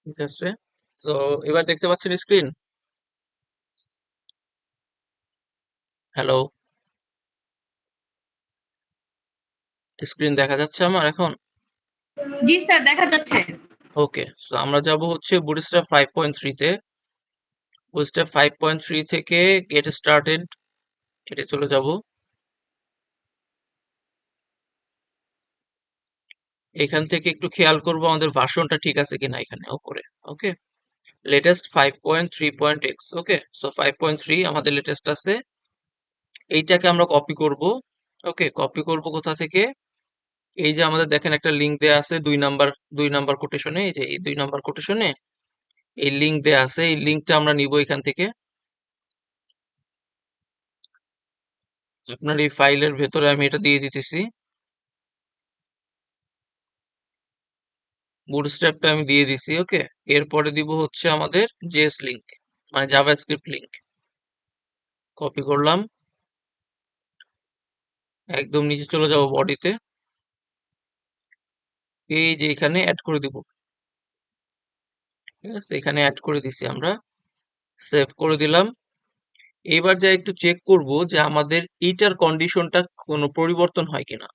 ঠিক আছে। তো এবার দেখতে পাচ্ছেন স্ক্রিন? হ্যালো, স্ক্রিন দেখা যাচ্ছে আমার এখন? জি স্যার, দেখা যাচ্ছে। ওকে, সো আমরা যাব হচ্ছে বুটস্ট্র্যাপ 5.3 তে। বুটস্ট্র্যাপ 5.3 থেকে গেট স্টার্টেড এতে চলে যাব। এখান থেকে একটু খেয়াল করব আমাদের ভার্সনটা ঠিক আছে কিনা এখানে উপরে। ওকে, লেটেস্ট 5.3.x। ওকে, সো 5.3 আমাদের লেটেস্ট আছে। এইটাকে আমরা কপি করব। ওকে, কপি করব কোথা থেকে? এই যে আমাদের দেখেন একটা লিংক দেয়া আছে 2 নাম্বার কোটেশনে, এই যে এই 2 নাম্বার কোটেশনে এই লিংক দেয়া আছে। এই লিংকটা আমরা নিব এখান থেকে। আপনার এই ফাইলের ভেতরে আমি এটা দিয়ে দিতেছি। বুটস্ট্র্যাপটা আমি দিয়ে দিছি। ওকে, এরপরে দিব হচ্ছে আমাদের জেএস লিংক, মানে জাভাস্ক্রিপ্ট লিংক। কপি করলাম, একদম নিচে চলে যাব বডিতে। এই যে এখানে অ্যাড করে দিব। ঠিক আছে, এখানে অ্যাড করে দিছি আমরা। সেভ করে দিলাম। এবার যা একটু চেক করব যে আমাদের এইটার কন্ডিশনটা কোনো পরিবর্তন হয় কিনা।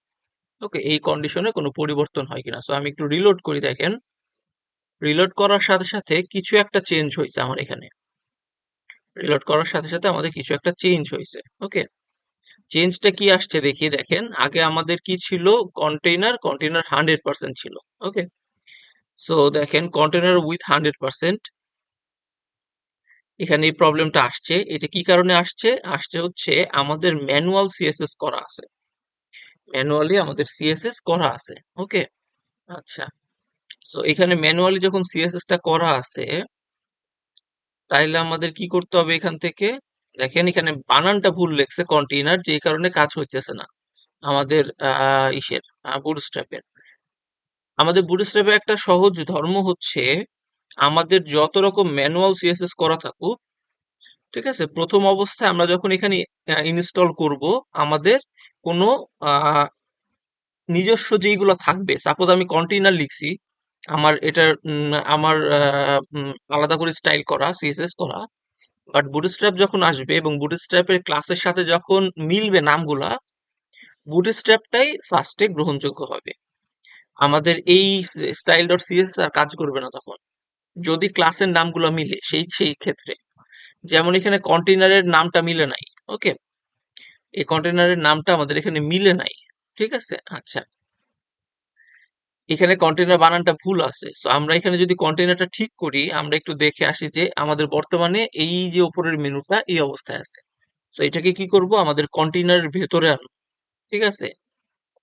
ওকে, এই কন্ডিশনে কোনো পরিবর্তন হয় কিনা। সো আমি একটু রিলোড করি। দেখেন, রিলোড করার সাথে সাথে কিছু একটা চেঞ্জ হয়েছে আমার এখানে। রিলোড করার সাথে সাথে আমাদের কিছু একটা চেঞ্জ হয়েছে। ওকে, চেঞ্জটা কি আসছে দেখি। দেখেন, আগে আমাদের কি ছিল? কন্টেইনার 100% ছিল। ওকে, সো দেখেন কন্টেইনার উইথ 100%। এখানে এই প্রবলেমটা আসছে। এটা কি কারণে আসছে? আসছে হচ্ছে আমাদের ম্যানুয়াল সিএসএস করা আছে। ম্যানুয়ালি আমাদের সিএসএস করা আছে। ওকে, আচ্ছা। সো এখানে ম্যানুয়ালি যখন সিএসএস টা করা আছে, তাইলে আমাদের কি করতে হবে এখান থেকে? দেখেন এখানে বানানটা ভুল লেখছে কন্টেইনার, যে কারণে কাজ হইতেছে না আমাদের ইসের বুটস্ট্র্যাপের। আমাদের বুটস্ট্র্যাপের একটা সহজ ধর্ম হচ্ছে আমাদের যত রকম ম্যানুয়াল সিএসএস করা থাকুক, ঠিক আছে, প্রথম অবস্থায় আমরা যখন এখানে ইনস্টল করব, আমাদের কোনো আহ, নিজস্ব যেইগুলো থাকবে, সাপোজ আমি কন্টেইনার লিখছি, আমার এটার আমার আলাদা করে স্টাইল করা, সিএসএস করা। বাট বুটস্ট্র্যাপ যখন আসবে এবং বুটস্ট্র্যাপের ক্লাসের সাথে যখন মিলবে নামগুলা, বুটস্ট্র্যাপটাই ফার্স্টে গ্রহণযোগ্য হবে। আমাদের এই স্টাইল ডট সিএসএস আর কাজ করবে না তখন, যদি ক্লাসের নামগুলো মিলে সেই সেই ক্ষেত্রে। যেমন এখানে কন্টেইনারের নামটা মিলে নাই। ওকে, এই কন্টেইনারের নামটা আমাদের এখানে মিলে নাই। ঠিক আছে, আচ্ছা। এখানে কন্টেইনার বানানটা ভুল আছে। সো আমরা এখানে যদি কন্টেইনারটা ঠিক করি, আমরা একটু দেখে আসি যে আমাদের বর্তমানে এই যে উপরের মেনুটা এই অবস্থায় আছে। তো এটাকে কি করব? আমাদের কন্টেইনারের ভেতরে আনবো। ঠিক আছে,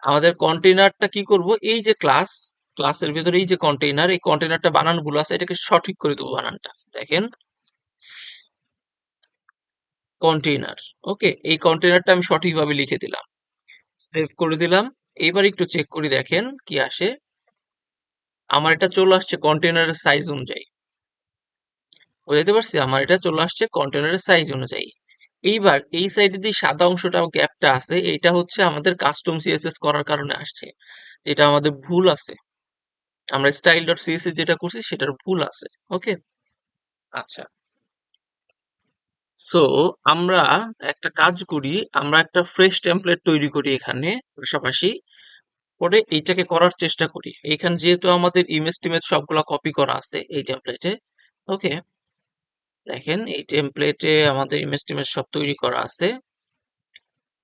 আমাদের কন্টেইনারটা কি করব? এই যে ক্লাসের ভেতরে এই যে কন্টেইনার, এই কন্টেইনারটা বানান ভুল আছে, এটাকে সঠিক করে দেবো বানানটা। দেখেন, কন্টেইনার। ওকে, এই কন্টেইনারটা আমি সঠিকভাবে লিখে দিলাম, সেভ করে দিলাম। এইবার একটু চেক করি, দেখেন কি আসে। আমার এটা চলে আসছে কন্টেইনারের সাইজ অনুযায়ী। বুঝতে পারছি, আমার এটা চলে আসছে কন্টেইনারের সাইজ অনুযায়ী। এইবার এই সাইডে যে সাদা অংশটা গ্যাপটা আছে, এটা হচ্ছে আমাদের কাস্টম সিএসএস করার কারণে আসছে, যেটা আমাদের ভুল আছে। আমরা স্টাইল ডট সিএসএস যেটা করছি সেটার ভুল আছে। ওকে, আচ্ছা। সো আমরা একটা কাজ করি, আমরা একটা ফ্রেশ টেমপ্লেট তৈরি করি এখানে পাশাপাশি। পরে এইটাকে করার চেষ্টা করি। এখানে যেহেতু আমাদের ইমেজ টিমেজ সবগুলা কপি করা আছে এই টেমপ্লেটে। ওকে, দেখেন এই টেমপ্লেটে আমাদের ইমেজ টিমেজ সব তৈরি করা আছে।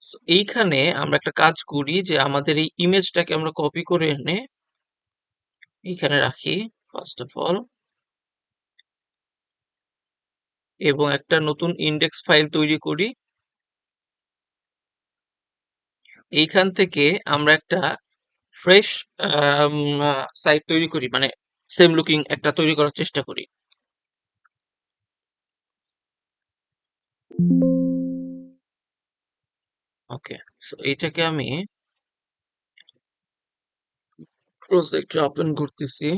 So, এইখানে আমরা একটা কাজ করি যে আমাদের এই ইমেজটাকে আমরা কপি করে এনে এইখানে রাখি ফার্স্ট অফ অল, এবং একটা নতুন ইন্ডেক্স ফাইল তৈরি করি। এইখান থেকে আমরা একটা ফ্রেশ সাইট তৈরি করি, মানে সেম লুকিং একটা তৈরি করার চেষ্টা করি। ওকে, সো এইটাকে আমি প্রজেক্টে ওপেন করতেছি।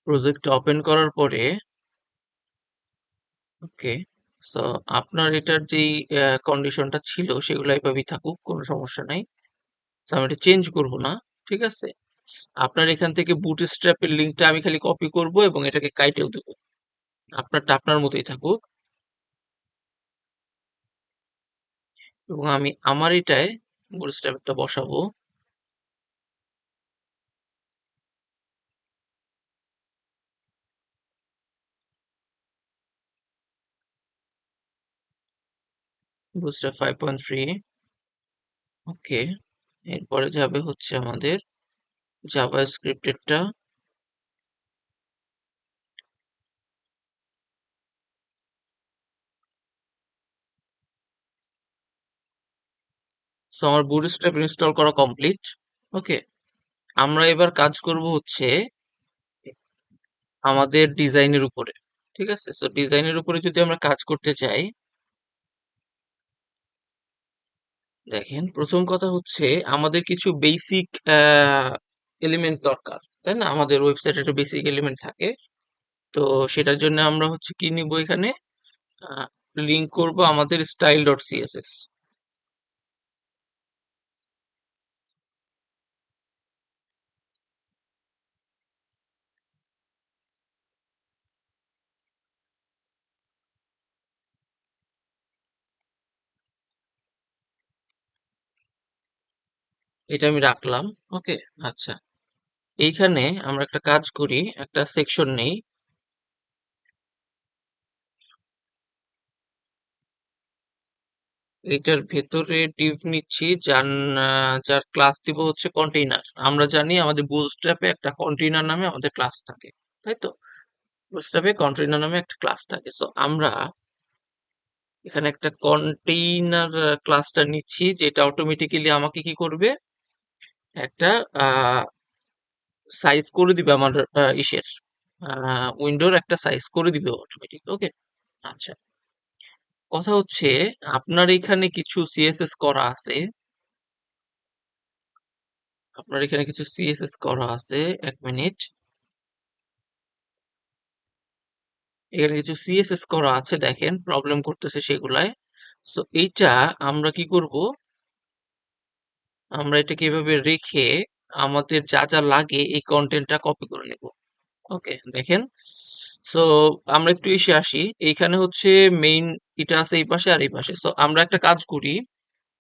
প্রজেক্ট ওপেন করার পরে ওকে, সো আপনার এটার যেই কন্ডিশনটা ছিল সেগুলো এভাবেই থাকুক, কোনো সমস্যা নাই। সো আমি এটা চেঞ্জ করব না, ঠিক আছে? আপনার এখান থেকে বুটস্ট্র্যাপের লিঙ্কটা আমি খালি কপি করব এবং এটাকে কাইটেও দেবো। আপনারটা আপনার মতোই থাকুক এবং আমি আমার এটায় বুটস্ট্র্যাপটা বসাবো। বুটস্ট্র্যাপ 5.3, ওকে। এরপরে যাবে হচ্ছে আমাদের জাভাস্ক্রিপ্টেরটা। সো আমার বুটস্ট্র্যাপ ইনস্টল করা কমপ্লিট, ওকে। আমরা এবার কাজ করব হচ্ছে আমাদের ডিজাইনের উপরে, ঠিক আছে? সো ডিজাইনের উপরে যদি আমরা কাজ করতে চাই, দেখেন প্রথম কথা হচ্ছে আমাদের কিছু বেসিক এলিমেন্ট দরকার, তাই না? আমাদের ওয়েবসাইটে একটা বেসিক এলিমেন্ট থাকে। তো সেটার জন্য আমরা হচ্ছে কি নিব, এখানে লিঙ্ক করব আমাদের স্টাইল ডট সিএসএস। এটা আমি রাখলাম, ওকে। আচ্ছা, এইখানে আমরা একটা কাজ করি, একটা সেকশন নেই। এটার ভেতরে ডিভ নিচ্ছি, যার ক্লাস দিব হচ্ছে কন্টেইনার। আমরা জানি আমাদের বুটস্ট্র্যাপে একটা কন্টেইনার নামে আমাদের ক্লাস থাকে, তাই তো? বুটস্ট্র্যাপে কন্টেইনার নামে একটা ক্লাস থাকে। সো আমরা এখানে একটা কন্টেইনার ক্লাসটা নিচ্ছি, যেটা অটোমেটিক্যালি আমাকে কি করবে, একটা সাইজ করে দিবে আমার ইসের উইন্ডোর একটা সাইজ করে দিবে অটোমেটিক, ওকে। আচ্ছা, কথা হচ্ছে আপনার এখানে কিছু সিএসএস করা আছে, আপনার এখানে কিছু সিএসএস করা আছে, এক মিনিট। এখানে কিছু সিএসএস করা আছে, দেখেন প্রবলেম করতেছে সেগুলায়। সো এইটা আমরা কি করব, আমরা এটাকে এভাবে রেখে আমাদের যা যা লাগে এই কন্টেন্টটা কপি করে নেব, ওকে। দেখেন, সো আমরা একটু এসে আসি, এইখানে হচ্ছে মেইন এটা আছে এই পাশে আর এই পাশে। সো আমরা একটা কাজ করি,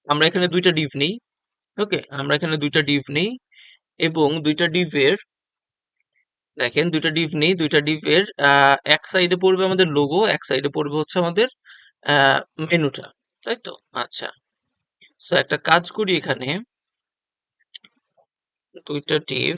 আমরা এখানে দুইটা ডিভ নেই, ওকে। আমরা এখানে দুইটা ডিভ নেই এবং দুইটা ডিভের, দেখেন দুইটা ডিভ নেই, দুইটা ডিভের এক সাইডে পড়বে আমাদের লোগো, এক সাইডে পড়বে হচ্ছে আমাদের মেনুটা, তাই তো? আচ্ছা, সো একটা কাজ করি, এখানে দুইটা ডিভ,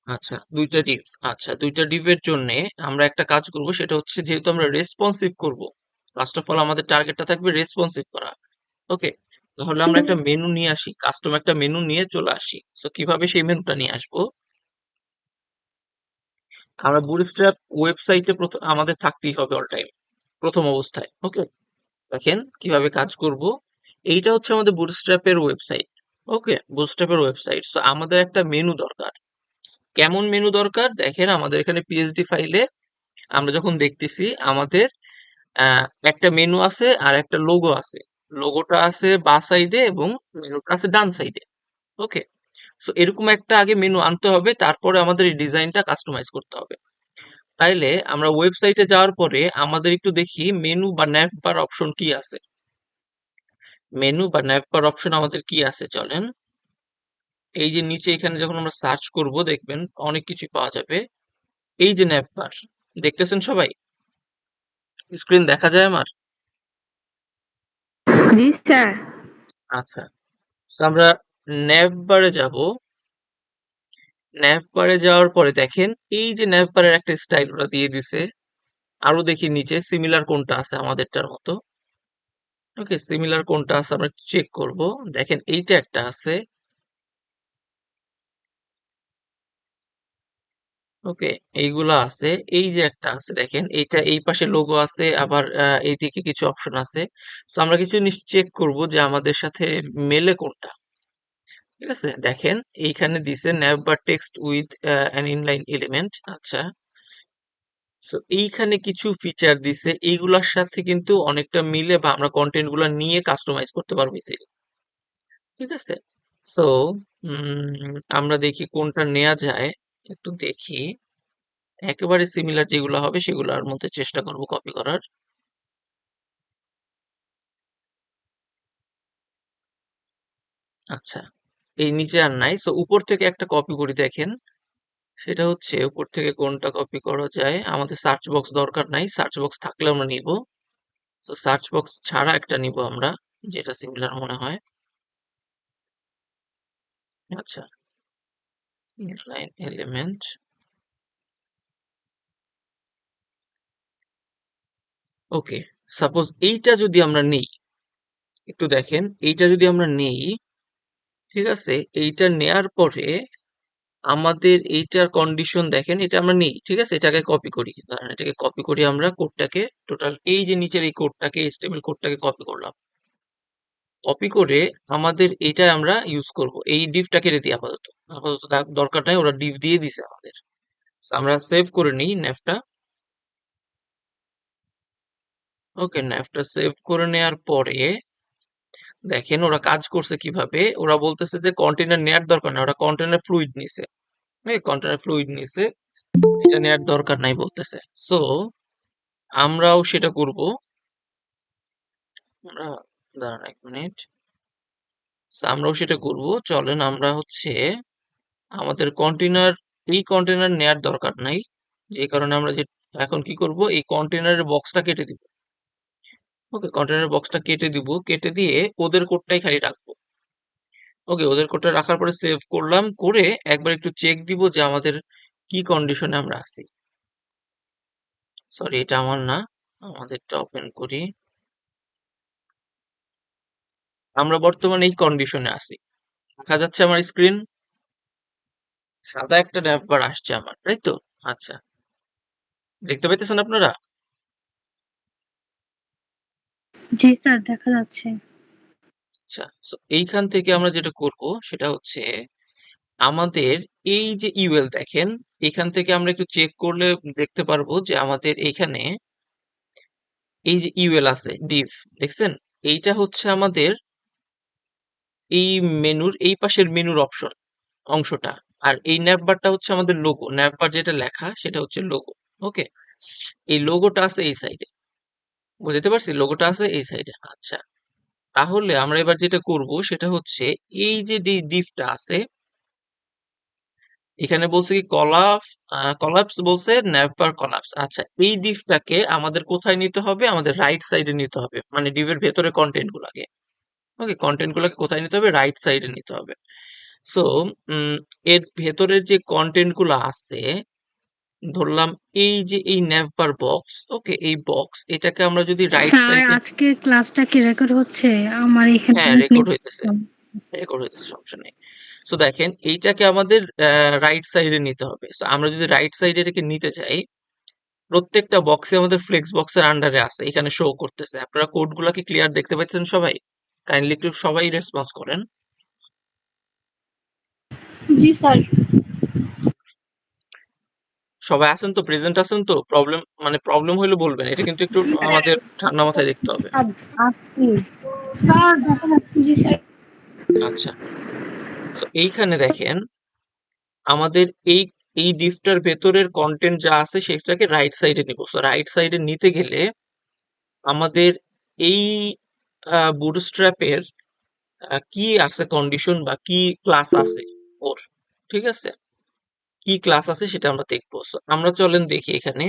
আচ্ছা দুইটা ডিভ, আচ্ছা দুইটা ডিভের জন্য আমরা একটা কাজ করব, সেটা হচ্ছে যেহেতু আমরা রেসপন্সিভ করব, ফার্স্ট অফ অল আমাদের টার্গেটটা থাকবে রেসপন্সিভ করা, ওকে। তাহলে আমরা একটা মেনু নিয়ে আসি, কাস্টম একটা মেনু নিয়ে চলে আসি। সো কিভাবে সেই মেনুটা নিয়ে আসবো, আমরা বুটস্ট্র্যাপ ওয়েবসাইটে আমাদের থাকতেই হবে অল টাইম, প্রথম অবস্থায়, ওকে। দেখেন কিভাবে কাজ করব, এইটা হচ্ছে আমাদের বুটস্ট্র্যাপের ওয়েবসাইট, ওকে। বুটস্ট্র্যাপের ওয়েবসাইট, সো আমাদের একটা মেনু দরকার। কেমন মেনু দরকার, দেখেন আমাদের এখানে পিএইচডি ফাইলে আমরা যখন দেখতেছি আমাদের একটা মেনু আছে আর একটা লোগো আছে। লোগোটা আছে বাঁ সাইডে এবং মেনুটা আছে ডান সাইডে, ওকে। সো এরকম একটা আগে মেনু আনতে হবে, তারপরে আমাদের এই ডিজাইনটা কাস্টমাইজ করতে হবে। তাইলে আমরা ওয়েবসাইটে যাওয়ার পরে আমাদের একটু দেখি মেনু বা ন্যাভ বার অপশন কি আছে। মেনু বা ন্যাভ বার অপশন আমাদের কি আছে, চলেন এই যে নিচে এখানে যখন আমরা সার্চ করব দেখবেন অনেক কিছু পাওয়া যাবে। এই যে ন্যাভ বার, দেখতেছেন সবাই? স্ক্রিন দেখা যায় আমার? জি স্যার। আচ্ছা, তো আমরা ন্যাভ বারে যাব। ন্যাভ বারে যাওয়ার পরে দেখেন এই যে ন্যাভ বারের একটা স্টাইল ওরা দিয়ে দিছে। আরো দেখি নিচে সিমিলার কোনটা আছে আমাদেরটার মতো, ওকে। সিমিলার কোনটা আছে আমরা চেক করব। দেখেন এইটা একটা আছে, ওকে। এইগুলা আছে, এই যে একটা আছে দেখেন, এইটা এই পাশে লোগো আছে, আবার এইদিকে কিছু অপশন আছে। তো আমরা কিছু জিনিস চেক করব যে আমাদের সাথে মেলে কোনটা, ঠিক আছে, দেখেন এইখানে দিছে nav bar text with an inline element। আচ্ছা, সো এইখানে কিছু ফিচার দিছে, এইগুলার সাথে কিন্তু অনেকটা মিলে বা আমরা কন্টেন্ট গুলা নিয়ে কাস্টমাইজ করতে পারবো easily। ঠিক আছে, সো আমরা দেখি কোনটা নেওয়া যায়, একটু দেখি। একেবারে সিমিলার যেগুলো হবে সেগুলোর মধ্যে চেষ্টা করব কপি করার। আচ্ছা, এই নিচে আর নাই, সো উপর থেকে একটা কপি করি, দেখেন সেটা হচ্ছে উপর থেকে কোনটা কপি করা যায়। আমাদের সার্চ বক্স দরকার নাই, সার্চ বক্স থাকলে আমরা নিব। তো সার্চ বক্স ছাড়া একটা নিব আমরা, যেটা সিমিলার মনে হয়। আচ্ছা, ইনলাইন এলিমেন্ট। ওকে, সাপোজ এইটা যদি আমরা নেই, একটু দেখেন এইটা যদি আমরা নেই, ঠিক আছে, এইটা নেয়ার পরে আমাদের এইটার কন্ডিশন দেখেন, এটা আমরা নেই, ঠিক আছে, এটাকে কপি করি, ধরেন এটাকে কপি করি আমরা, কোডটাকে টোটাল এই যে নিচের এই কোডটাকে, HTML কোডটাকে কপি করলাম। কপি করে আমাদের এটা আমরা ইউজ করব, এই ডিভটা কেটে দিই আপাতত, আপাতত দরকার নাই, ওরা ডিভ দিয়ে দিছে আমাদের। So, আমরা সেভ করে নিই ন্যাভটা। ওকে, ন্যাভটা সেভ করে নেওয়ার পরে দেখেন ওরা কাজ করছে কিভাবে। ওরা বলতেছে যে কন্টেনার নেয়ার দরকার নাই, ওরা কন্টেনার ফ্লুইড নিছে। কন্টেনার ফ্লুইড নিছে, এটা নেয়ার দরকার নাই বলতেছে। সো আমরাও সেটা করব। আমরা, দাঁড়ান এক মিনিট, আমরাও সেটা করব। চলেন আমরা হচ্ছে আমাদের কন্টেনার, এই কন্টেনার নেয়ার দরকার নাই, যে কারণে আমরা যে এখন কি করব, এই কন্টেনারের বক্সটা কেটে দিব। ওকে, কন্টেনার বক্সটা কেটে দিব, কেটে দিয়ে ওদের কোডটাই খালি রাখবো। ওকে, ওদের কোডটা রাখার পরে সেভ করলাম, করে একবার একটু চেক দিব যে আমাদের কি কন্ডিশনে আমরা আছি। সরি, এটা আমার না, আমাদেরটা ওপেন করি। আমরা বর্তমানে এই কন্ডিশনে আছি, দেখা যাচ্ছে আমার স্ক্রিন, সাদা একটা বার আসছে আমার, তাই তো? আচ্ছা, দেখতে পাইতেছেন আপনারা? জি স্যার, দেখা যাচ্ছে। আচ্ছা, so এইখান থেকে আমরা যেটা করব সেটা হচ্ছে আমাদের এই যে ইউএল দেখেন, এখান থেকে আমরা একটু চেক করলে দেখতে পারবো যে আমাদের এইখানে এই যে ইউএল আছে ডিভ, দেখছেন, এইটা হচ্ছে আমাদের এই মেনুর এই পাশের মেনুর অপশন অংশটা। আর এই ন্যাভবারটা হচ্ছে আমাদের লোগো, ন্যাভবার যেটা লেখা সেটা হচ্ছে লোগো। ওকে, এই লোগোটা আছে এই সাইডে, বুঝতে পারছি, লোগোটা আছে এই সাইডে। আচ্ছা, তাহলে আমরা এবার যেটা করব সেটা হচ্ছে এই যে ডিভটা আছে, এখানে বলছে কি কলাপস বলছে, নেভার কলাপস। আচ্ছা, এই ডিভটাকে আমাদের কোথায় নিতে হবে, আমাদের রাইট সাইডে নিতে হবে, মানে ডিভের ভেতরে কন্টেন্ট গুলাকে। ওকে, কন্টেন্ট গুলাকে কোথায় নিতে হবে, রাইট সাইডে নিতে হবে। সো এর ভেতরের যে কন্টেন্ট গুলো আছে, ধরলাম এই যে এই নেভার বক্স, ওকে, এই বক্স এটাকে আমরা যদি রাইট স্যার, সাইডে, আজকের ক্লাসটা কি রেকর্ড হচ্ছে? আমার এখানে হ্যাঁ অনেক রেকর্ড নেট হইতেছে, রেকর্ড হইতেছে, সমস্যা নেই। সো দেখেন এইটাকে আমাদের রাইট সাইডে নিতে হবে। সো আমরা যদি রাইট সাইডে এটাকে নিতে চাই, প্রত্যেকটা বক্সে আমাদের ফ্লেক্স বক্সের আন্ডারে আছে, এখানে শো করতেছে। আপনারা কোডগুলা কি ক্লিয়ার দেখতে পাচ্ছেন সবাই? কাইন্ডলি একটু সবাই রেসপন্স করেন। জি স্যার। সবাই আছেন তো, প্রেজেন্ট আছেন তো? প্রবলেম, মানে প্রবলেম হইলে বলবেন, এটা কিন্তু একটু আমাদের ঠান্ডা মাথায় দেখতে হবে। আপনি স্যার দেখা যাচ্ছে। জি স্যার। আচ্ছা, তো এইখানে দেখেন আমাদের এই এই ডিফটার ভেতরের কন্টেন্ট যা আছে সেটাকে রাইট সাইডে নিব। সো রাইট সাইডে নিতে গেলে আমাদের এই বুটস্ট্র্যাপের কি আছে কন্ডিশন বা কি ক্লাস আছে ওর, ঠিক আছে, কি ক্লাস আছে সেটা আমরা দেখবো। So, আমরা চলেন দেখি এখানে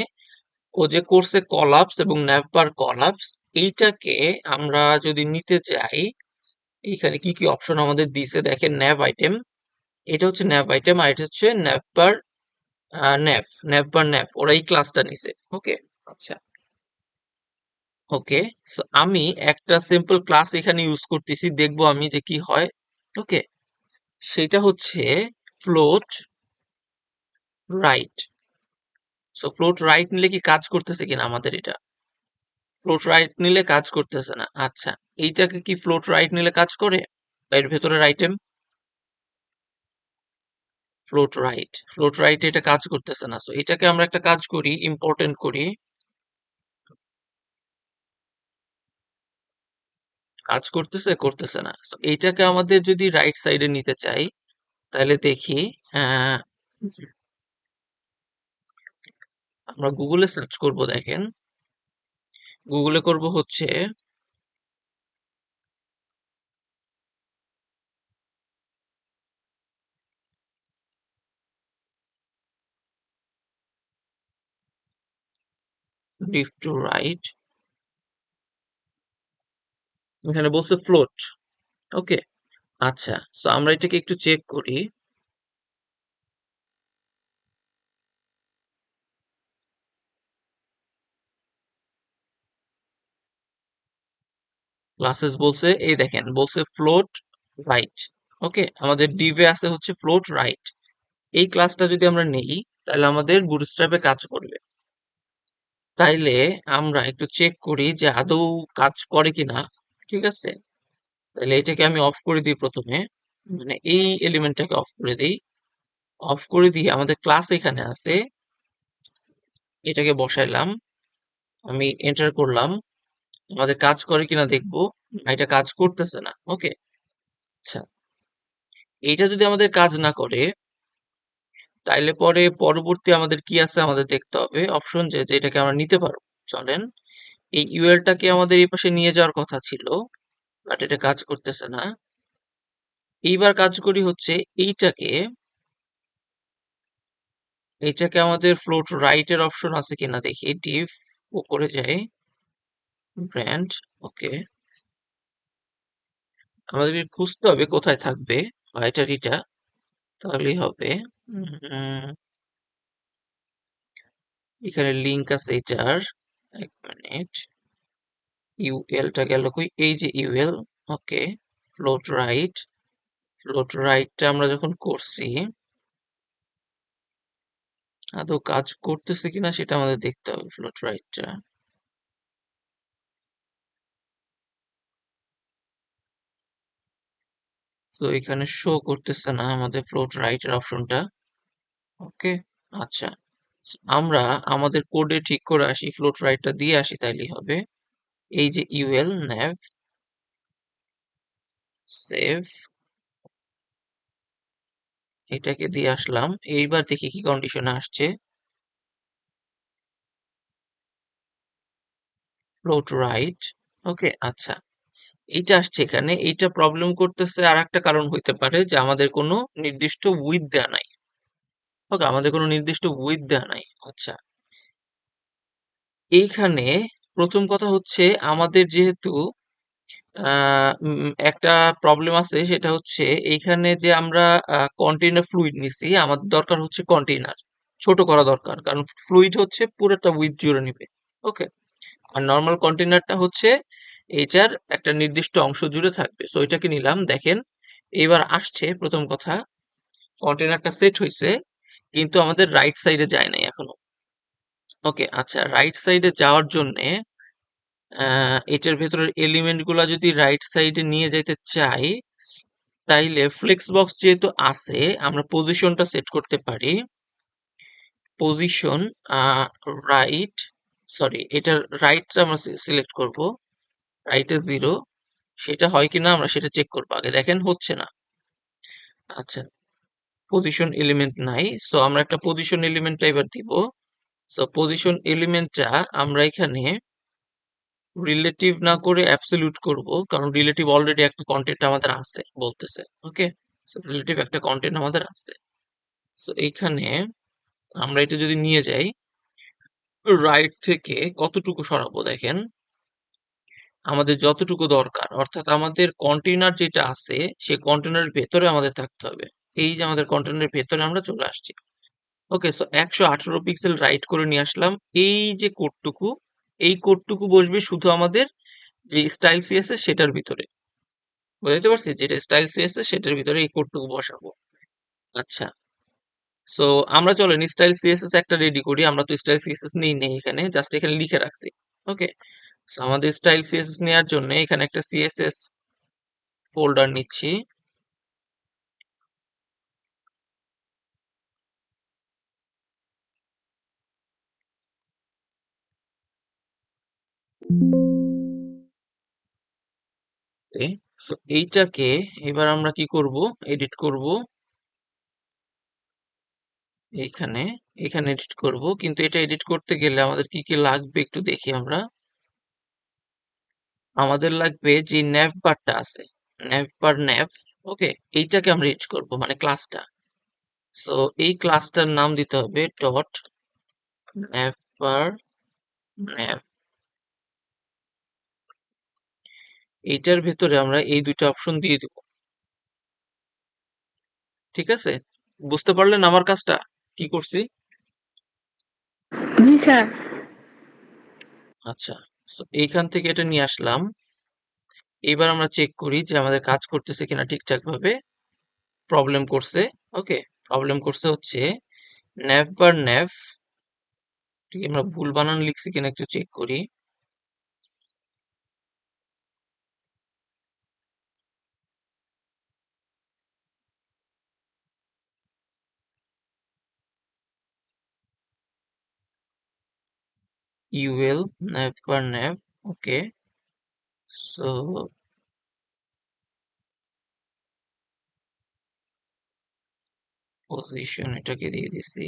ও যে করছে কলাপস এবং ন্যাভবার কলাপস, এইটাকে আমরা যদি নিতে চাই, এখানে কি কি অপশন আমাদের দিছে দেখেন। ন্যাভ আইটেম, এটা হচ্ছে ন্যাভ আইটেম, আর এটা হচ্ছে ন্যাভবার ন্যাভবার ন্যাভ, ওরা এই ক্লাসটা নিছে। ওকে, আচ্ছা, ওকে, আমি একটা সিম্পল ক্লাস এখানে ইউজ করতেছি, দেখবো আমি যে কি হয়। ওকে, সেটা হচ্ছে float right. So float right নিলে কি কাজ করতেছে কিনা আমাদের এটা, ফ্লোট রাইট নিলে কাজ করতেছে না। আচ্ছা, এইটাকে কি ফ্লোট রাইট নিলে কাজ করে, বা এর ভেতরের আইটেম? ফ্লোট রাইট এটা কাজ করতেছে না। সো এটাকে আমরা একটা কাজ করি, ইম্পর্টেন্ট করি। কাজ করতেছে, করতেছে না। সো এইটাকে আমাদের যদি রাইট সাইডে নিতে চাই, তাহলে দেখি। আহ, আমরা গুগলে সার্চ করব। দেখেন, গুগলে করব হচ্ছে লিফট টু রাইট। এখানে বলছে ফ্লোট। ওকে, আচ্ছা। সো আমরা এটাকে একটু চেক করি। ক্লাসেস বলছে, এই দেখেন বলছে ফ্লোট রাইট। ওকে, আমাদের ডিভে আছে হচ্ছে ফ্লোট রাইট। এই ক্লাসটা যদি আমরা নেই, তাহলে আমাদের বুটস্ট্র্যাপে কাজ করবে। তাইলে আমরা একটু চেক করি যে আদৌ কাজ করে কিনা। ঠিক আছে, তাহলে এটাকে আমি অফ করে দিই প্রথমে। মানে এই এলিমেন্টটাকে অফ করে দিই। অফ করে দিয়ে আমাদের ক্লাস এখানে আছে, এটাকে বসাইলাম। আমি এন্টার করলাম। আমাদের কাজ করে কিনা দেখবো। এটা কাজ করতেছে না। ওকে, আচ্ছা। এইটা যদি আমাদের কাজ না করে, তাইলে পরে পরবর্তী আমাদের কি আছে আমাদের দেখতে হবে অপশন, যে এটাকে আমরা নিতে পারবো। চলেন, এই ইউএলটাকে আমাদের এই পাশে নিয়ে যাওয়ার কথা ছিল, বাট এটা কাজ করতেছে না। এইবার কাজ করি হচ্ছে এইটাকে, এইটাকে আমাদের ফ্লোট রাইট এর অপশন আছে কিনা দেখি। ডিফ ও করে যাই, ব্র্যান্ড। ওকে, আমাদেরকে খুঁজতে হবে কোথায় থাকবে বাইটারিটা, তাহলেই হবে। উম, এখানে লিংক আছে এটার। এক মিনিট, ইউএলটা গেল কই? এই যে ইউএল। ওকে, ফ্লোট রাইট। ফ্লোট রাইটটা আমরা যখন করছি, আদৌ কাজ করতেছে কিনা সেটা আমাদের দেখতে হবে। ফ্লোট রাইটটা, তো এখানে শো করতেছে না আমাদের ফ্লোট রাইট এর অপশনটা। ওকে, আচ্ছা। আমরা আমাদের কোডে ঠিক করে আসি, ফ্লোট রাইটটা দিয়ে আসি, তাইলেই হবে। এই যে ইউএল nav সেভ, এটাকে দিয়ে আসলাম। এইবার দেখি কি কন্ডিশনে আসছে। Float right. ওকে, আচ্ছা। এইটা আসছে এখানে। এইটা প্রবলেম করতেছে, আর একটা কারণ হইতে পারে যে আমাদের কোনো নির্দিষ্ট উইথ দেয়া নাই। ওকে, আমাদের কোনো নির্দিষ্ট উইথ দেয়া নাই। আচ্ছা, এইখানে প্রথম কথা হচ্ছে আমাদের যেহেতু একটা প্রবলেম আছে, সেটা হচ্ছে এইখানে যে আমরা কন্টেইনার ফ্লুইড নিছি, আমাদের দরকার হচ্ছে কন্টেইনার ছোট করা দরকার, কারণ ফ্লুইড হচ্ছে পুরোটা উইথ জুড়ে নিবে। ওকে, আর নর্মাল কন্টেইনারটা হচ্ছে এইটার একটা নির্দিষ্ট অংশ জুড়ে থাকবে। সো এটাকে নিলাম। দেখেন, এবার আসছে প্রথম কথা, কন্টেইনারটা সেট হয়েছে, কিন্তু আমাদের রাইট সাইডে যায় নাই এখনো। ওকে, আচ্ছা। রাইট সাইডে যাওয়ার জন্য এটার ভেতরের এলিমেন্ট গুলা যদি রাইট সাইডে নিয়ে যেতে চাই, তাইলে ফ্লেক্স বক্স যেহেতু আছে, আমরা পজিশনটা সেট করতে পারি। পজিশন রাইট, সরি, এটার রাইটটা আমরা সিলেক্ট করব। রাইটে 0, সেটা হয় কিনা আমরা সেটা চেক করবো আগে। দেখেন, হচ্ছে না। আচ্ছা, পজিশন এলিমেন্ট নাই। সো আমরা একটা পজিশন এলিমেন্টটা এবার দিব। সো পজিশন এলিমেন্টটা আমরা এখানে রিলেটিভ না করে অ্যাবসলিউট করব, কারণ রিলেটিভ অলরেডি একটা কন্টেন্ট আমাদের আছে বলতেছে। ওকে, সো রিলেটিভ একটা কন্টেন্ট আমাদের আছে। সো এইখানে আমরা এটা যদি নিয়ে যাই, রাইট থেকে কতটুকু সরাবো দেখেন। আমাদের যতটুকু দরকার, অর্থাৎ আমাদের কন্টেইনার যেটা আছে সেই কন্টেইনারের ভেতরে আমাদের থাকতে হবে। এই যে আমাদের কন্টেইনারের ভেতরে আমরা চলে আসছি। ওকে, সো 118 পিক্সেল রাইট করে নিয়ে আসলাম। এই যে কোডটুকু, এই কোডটুকু বসবে শুধু আমাদের যে স্টাইল সিএসএস সেটার ভিতরে। বুঝতে পারছি, যেটা স্টাইল সিএসএস সেটার ভিতরে এই কোডটুকু বসাবো। আচ্ছা, সো আমরা চলেন স্টাইল সিএসএস একটা রেডি করি। আমরা তো স্টাইল সিএসএস নেই এখানে, জাস্ট এখানে লিখে রাখছি। ওকে, সো আমাদের স্টাইল সিএসএস নেওয়ার জন্য এখানে একটা সিএসএস ফোল্ডার নিচ্ছি। সো এইটাকে এবার আমরা কি করব, এডিট করব এইখানে, এখানে এডিট করব। কিন্তু এটা এডিট করতে গেলে আমাদের কি কি লাগবে একটু দেখি আমরা। আমাদের লাগবে যে nav বারটা আছে, nav, ওকে, এইটাকে আমরা এডিট করব মানে ক্লাসটা। সো এই ক্লাসটার নাম দিতে হবে ডট nav। এইটার ভেতরে আমরা এই দুইটা অপশন দিয়ে দিব। ঠিক আছে, বুঝতে পারলেন আমার কাজটা কি করছি? জি স্যার। আচ্ছা, so এইখান থেকে এটা নিয়ে আসলাম। এবার আমরা চেক করি যে আমাদের কাজ করতেছে কিনা ঠিকঠাক ভাবে। প্রবলেম করছে, ওকে, প্রবলেম করছে হচ্ছে nav, ঠিক আমরা ভুল বানান লিখছি কিনা একটু চেক করি। ul nav, ওকে। সো পজিশন এটাকে দিয়ে দিছি।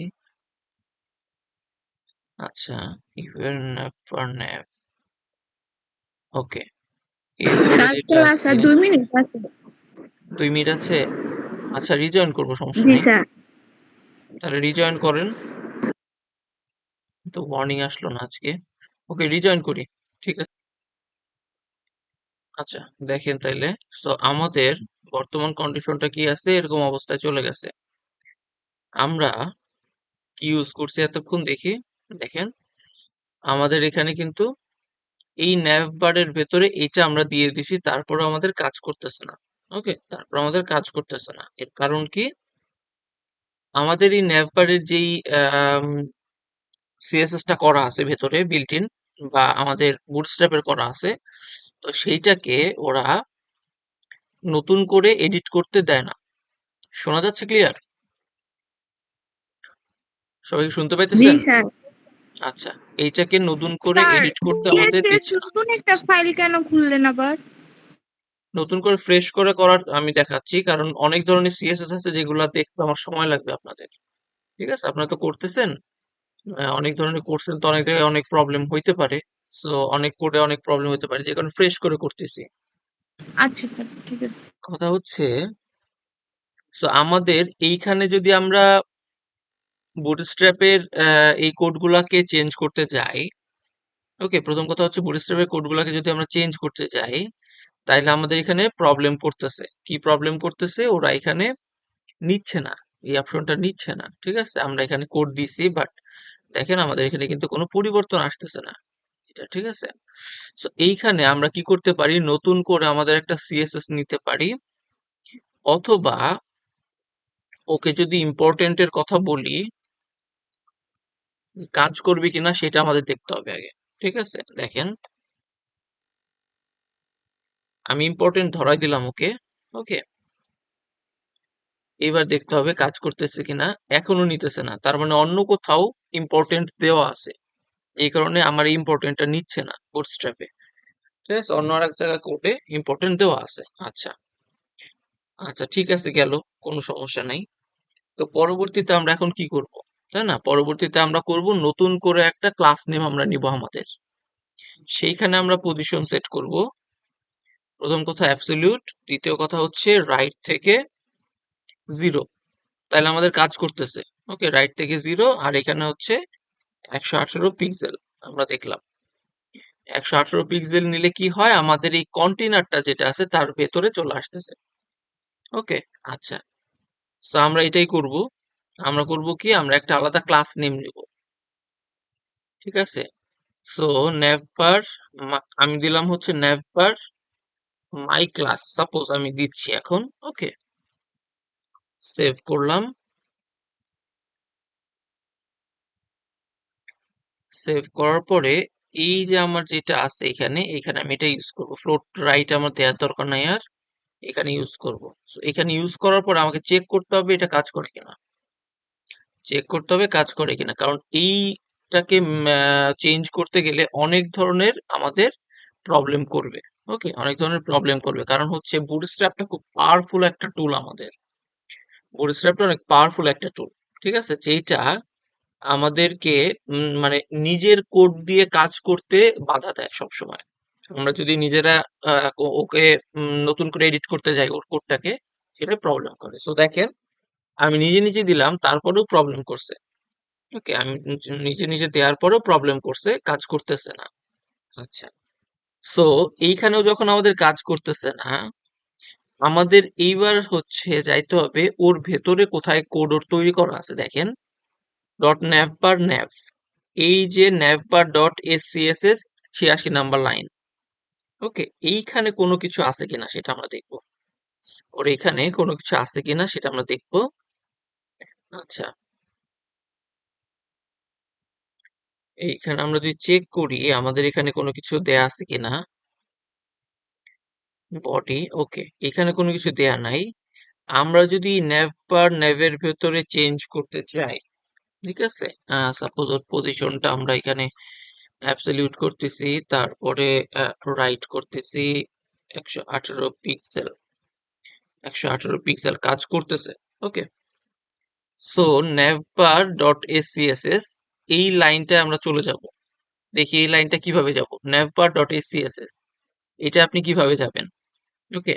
আচ্ছা, ul nav, ওকে। এরপরে স্যার যেটা ক্লাস আছে আর 2 মিনিট আছে। 2 মিনিট আছে। আচ্ছা, রিজয়েন করবো, সমস্যা জি নাই। স্যার। তাহলে রিজয়েন করেন। তো ওয়ার্নিং আসলো না আজকে। ওকে, রিজয়েন করি। ঠিক আছে। আচ্ছা, দেখেন তাইলে। সো আমাদের বর্তমান কন্ডিশনটা কি আছে, এরকম অবস্থায় চলে গেছে। আমরা কি ইউজ করছি এতক্ষণ দেখি। দেখেন, আমাদের এখানে কিন্তু এই nav বারের ভেতরে এইটা আমরা দিয়ে দিছি, তারপরে আমাদের কাজ করতেছে না। ওকে, তারপর আমাদের কাজ করতেছে না, এর কারণ কি? আমাদের এই nav বারের যেই সিএসএস টা করা আছে ভেতরে বিল্ট ইন, বা আমাদের বুটস্ট্র্যাপের করা আছে, তো সেইটাকে ওরা নতুন করে এডিট করতে দেয় না। শোনা যাচ্ছে ক্লিয়ার? সবাই কি শুনতে জি পাইতেছেন? স্যার। আচ্ছা, এইটাকে নতুন করে স্যার এডিট করতে আমাদের সিএসএস দিচ্ছে না। নতুন একটা ফাইল কেন খুললেন আবার? নতুন করে ফ্রেশ করে করার আমি দেখাচ্ছি, কারণ অনেক ধরনের সিএসএস আছে যেগুলো দেখতে আমার সময় লাগবে আপনাদের। ঠিক আছে, আপনারা তো করতেছেন, অনেক ধরনের করছেন, তো অনেক জায়গায় অনেক প্রবলেম হইতে পারে। সো অনেক কোডে অনেক প্রবলেম হতে পারে, যে কারণে ফ্রেশ করে করতেছি। আচ্ছা স্যার, ঠিক আছে। কথা হচ্ছে, সো আমাদের এইখানে যদি আমরা বুটস্ট্র্যাপের এই কোডগুলাকে চেঞ্জ করতে যাই, ওকে, প্রথম কথা হচ্ছে বুটস্ট্র্যাপের কোডগুলাকে যদি আমরা চেঞ্জ করতে যাই, তাইলে আমাদের এখানে প্রবলেম করতেছে। কি প্রবলেম করতেছে? ওরা এখানে নিচ্ছে না, এই অপশনটা নিচ্ছে না। ঠিক আছে, আমরা এখানে কোড দিছি, বাট দেখেন আমাদের এখানে কিন্তু কোনো পরিবর্তন আসতেছে না এটা। ঠিক আছে, সো এইখানে আমরা কি করতে পারি, নতুন করে আমাদের একটা সিএসএস নিতে পারি, অথবা ওকে যদি ইম্পর্টেন্টের কথা বলি, কাজ করবে কিনা সেটা আমাদের দেখতে হবে আগে। ঠিক আছে, দেখেন আমি ইম্পর্টেন্ট ধরাই দিলাম ওকে। ওকে, এবার দেখতে হবে কাজ করতেছে কিনা। এখনো নিতেছে না, তার মানে অন্য কোথাও ইম্পর্টেন্ট দেওয়া আছে, এই কারণে আমার এই ইম্পর্টেন্টটা নিচ্ছে না বুটস্ট্র্যাপে। ঠিক আছে, অন্য আর এক জায়গায় কোডে ইম্পর্টেন্ট দেওয়া আছে। আচ্ছা, আচ্ছা, ঠিক আছে, গেল, কোনো সমস্যা নাই। তো পরবর্তীতে আমরা এখন কি করব, তাই না? পরবর্তীতে আমরা করব নতুন করে একটা ক্লাস নেম আমরা নিব আমাদের। সেইখানে আমরা পজিশন সেট করব। প্রথম কথা অ্যাবসলিউট, দ্বিতীয় কথা হচ্ছে রাইট থেকে 0। তাহলে আমাদের কাজ করতেছে। ওকে, রাইট থেকে 0, আর এখানে হচ্ছে 118 পিক্সেল। আমরা দেখলাম 118 পিক্সেল নিলে কি হয়, আমাদের এই কন্টেনারটা যেটা আছে তার ভেতরে চলে আসতেছে। ওকে, আচ্ছা, তো আমরা এটাই করব। আমরা করব কি, আমরা একটা আলাদা ক্লাস নেম নিব। ঠিক আছে, সো navbar, আমি দিলাম হচ্ছে navbar মাই ক্লাস, সাপোজ আমি দিচ্ছি এখন। ওকে, সেভ করলাম। সেভ করার পরে এই যে আমার যেটা আছে এখানে, এখানে আমি এটা ইউজ করব। ফ্লোট রাইট আমার দেওয়ার দরকার নাই আর, এখানে ইউজ করব। সো এখানে ইউজ করার পর আমাকে চেক করতে হবে এটা কাজ করে কিনা। চেক করতে হবে কাজ করে কিনা, কারণ এই বুটস্ট্র্যাপটাকে চেঞ্জ করতে গেলে অনেক ধরনের আমাদের প্রবলেম করবে। ওকে, অনেক ধরনের প্রবলেম করবে, কারণ হচ্ছে বুটস্ট্র্যাপটা খুব পাওয়ারফুল একটা টুল। আমাদের বুটস্ট্র্যাপটা অনেক পাওয়ারফুল একটা টুল, ঠিক আছে, যেটা আমাদেরকে মানে নিজের কোড দিয়ে কাজ করতে বাধা দেয় সব সময়। আমরা যদি নিজেরা ওকে নতুন করে এডিট করতে যাই ওর কোডটাকে, সেটা প্রবলেম করে। সো দেখেন, আমি নিজে নিজে দিলাম, তারপরেও প্রবলেম করছে। ওকে, আমি নিজে নিজে দেওয়ার পরেও প্রবলেম করছে, কাজ করতেছে না। আচ্ছা, সো এইখানেও যখন আমাদের কাজ করতেছে না, আমাদের এইবার হচ্ছে যাইতে হবে ওর ভেতরে কোথায় কোড ওর তৈরি করা আছে। দেখেন, ডট ন্যাভবার ন্যাভ, এই যে ন্যাভবার ডট এসসিএসএস 86 নাম্বার লাইন। ওকে, এইখানে কোনো কিছু আছে কিনা সেটা আমরা দেখবো। ওর এখানে কোনো কিছু আছে কিনা সেটা আমরা দেখবো। আচ্ছা, এইখানে আমরা যদি চেক করি আমাদের এখানে কোনো কিছু দেয়া আছে কিনা। বডি, ওকে, এখানে কোনো কিছু দেয়া নাই। আমরা যদি ন্যাভবার ন্যাভের ভেতরে চেঞ্জ করতে চাই, ঠিক আছে, সাপোজ ওর পজিশনটা আমরা এখানে অ্যাবসলিউট করতেছি, তারপরে রাইট করতেছি 118 পিক্সেল, 118 পিক্সেল কাজ করতেছে। ওকে, সো navbar ডট এসসিএসএস, এই লাইনটা আমরা চলে যাব। দেখি এই লাইনটা কিভাবে যাব। navbar ডট এসসিএসএস, এটা আপনি কিভাবে যাবেন? ওকে,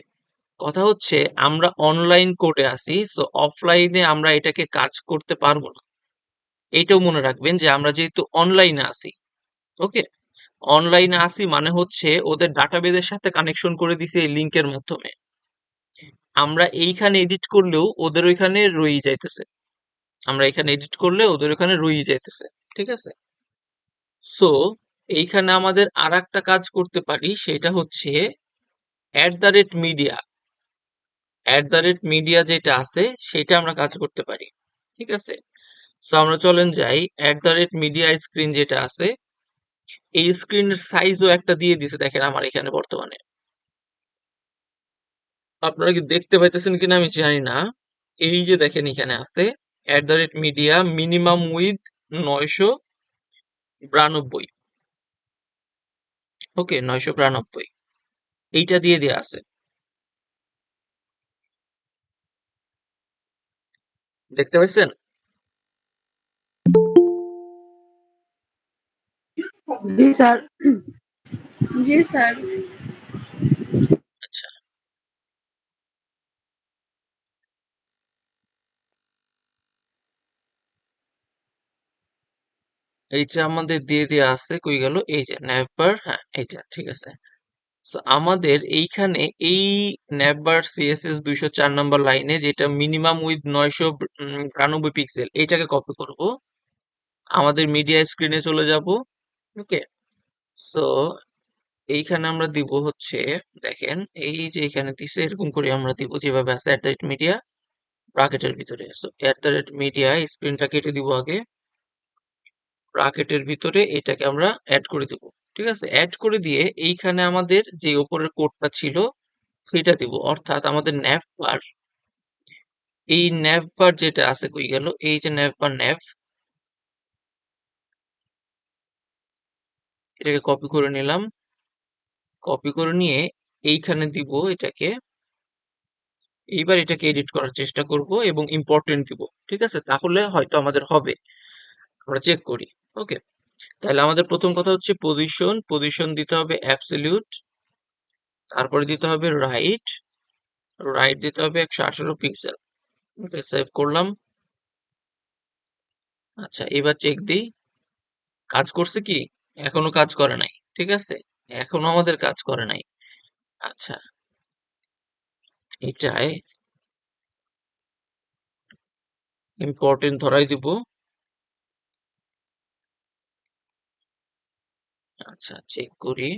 কথা হচ্ছে আমরা অনলাইন কোডে আছি, সো অফলাইনে আমরা এটাকে কাজ করতে পারবো না। এইটাও মনে রাখবেন যে আমরা যেহেতু অনলাইনে আছি, ওকে, অনলাইনে আসি মানে হচ্ছে ওদের ডাটাবেজের সাথে কানেকশন করে দিছে এই লিংকের মাধ্যমে। আমরা এইখানে এডিট করলেও ওদের ওইখানে রয়ে যাইতেছে, আমরা এখানে এডিট করলে ওদের ওখানে রয়ে যাইতেছে, ঠিক আছে। সো এইখানে আমাদের আর একটা কাজ করতে পারি, সেটা হচ্ছে @মিডিয়া, @মিডিয়া যেটা আছে সেটা আমরা কাজ করতে পারি, ঠিক আছে। সো আমরা চলেন যাই, @মিডিয়া স্ক্রিন যেটা আছে, এই স্ক্রিনের সাইজও একটা দিয়ে দিছে দেখেন আমার এখানে বর্তমানে। আপনারা কি দেখতে পাইতেছেন কিনা আমি জানি না। এই যে দেখেন এখানে আছে @মিডিয়া মিনিমাম উইথ 992। ওকে, 992 এইটা দিয়ে দেয়া আছে, দেখতে পাচ্ছেন? জি স্যার। জি স্যার। আচ্ছা, এইটা আমাদের দিয়ে দেয়া আছে, কই গেল, এই যে ন্যাভবার, হ্যাঁ এইটা ঠিক আছে। So, আমাদের এইখানে এই ন্যাভবার সিএসএস 204 নাম্বার লাইনে, যেটা মিনিমাম উইথ 992 পিক্সেল, এইটাকে কপি করব, আমাদের মিডিয়া স্ক্রিনে চলে যাব। ওকে, সো এইখানে আমরা দিব হচ্ছে, দেখেন এই যে এখানে দিছে এরকম করে আমরা দিব যেভাবে আছে @মিডিয়া ব্র্যাকেটের ভিতরে। সো @মিডিয়া স্ক্রিনটা কেটে দিব আগে, ব্র্যাকেটের ভিতরে এটাকে আমরা অ্যাড করে দিব। ঠিক আছে, অ্যাড করে দিয়ে এইখানে আমাদের যে উপরের কোডটা ছিল সেটা দিব, অর্থাৎ আমাদের ন্যাভ বার, এই ন্যাভ বার যেটা আছে, কই গেল, এই যে ন্যাভ বার ন্যাভ, এটাকে কপি করে নিলাম, কপি করে নিয়ে এইখানে দিব এটাকে। এইবার এটাকে এডিট করার চেষ্টা করব এবং ইম্পর্টেন্ট দিব, ঠিক আছে, তাহলে হয়তো আমাদের হবে। আমরা চেক করি। ওকে, তাহলে আমাদের প্রথম কথা হচ্ছে পজিশন, পজিশন দিতে হবে অ্যাবসলিউট, তারপরে দিতে হবে রাইট, রাইট দিতে হবে 118 পিক্সেল। ওকে, সেভ করলাম। আচ্ছা, এবার চেক দিই কাজ করছে কি। এখনো কাজ করে নাই, ঠিক আছে, এখনো আমাদের কাজ করে নাই। আচ্ছা, এটাই ইম্পর্টেন্ট ধরাই দিব। আচ্ছা, চেক করি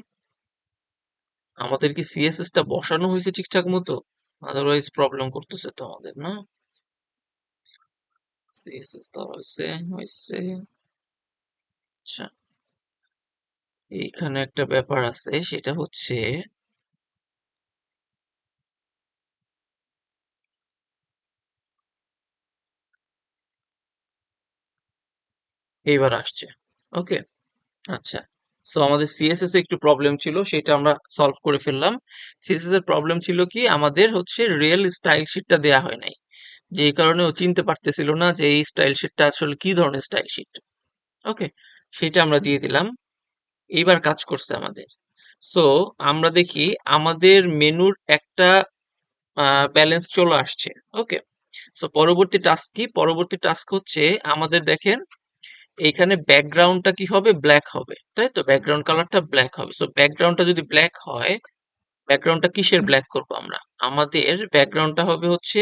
আমাদের কি সিএসএস টা বসানো হয়েছে ঠিকঠাক মতো, আদারওয়াইজ প্রবলেম করতেছে তো আমাদের, না? সিএসএস তো হয়েছে, হয়েছে। আচ্ছা, এইখানে একটা ব্যাপার আছে, সেটা হচ্ছে এইবার আসছে। ওকে, আচ্ছা। সো আমাদের সিএসএস এ একটু প্রবলেম ছিল, সেটা আমরা সলভ করে ফেললাম। সিএসএস এর প্রবলেম ছিল কি, আমাদের হচ্ছে রিয়েল স্টাইল শিটটা দেয়া হয় নাই, যে কারণে ও চিনতে পারতেছিল না যে এই স্টাইল শিটটা আসলে কি ধরনের স্টাইল শিট। ওকে, সেটা আমরা দিয়ে দিলাম। এইবার কাজ করছে আমাদের। সো আমরা দেখি আমাদের মেনুর একটা ব্যালেন্স চলে আসছে। ওকে, সো পরবর্তী টাস্ক কি? পরবর্তী টাস্ক হচ্ছে আমাদের দেখেন এইখানে ব্যাকগ্রাউন্ডটা কি হবে? ব্ল্যাক হবে, তাই তো? ব্যাকগ্রাউন্ড কালারটা ব্ল্যাক হবে। সো ব্যাকগ্রাউন্ডটা যদি ব্ল্যাক হয়, ব্যাকগ্রাউন্ডটা কিসের ব্ল্যাক করব আমরা? আমাদের ব্যাকগ্রাউন্ডটা হবে হচ্ছে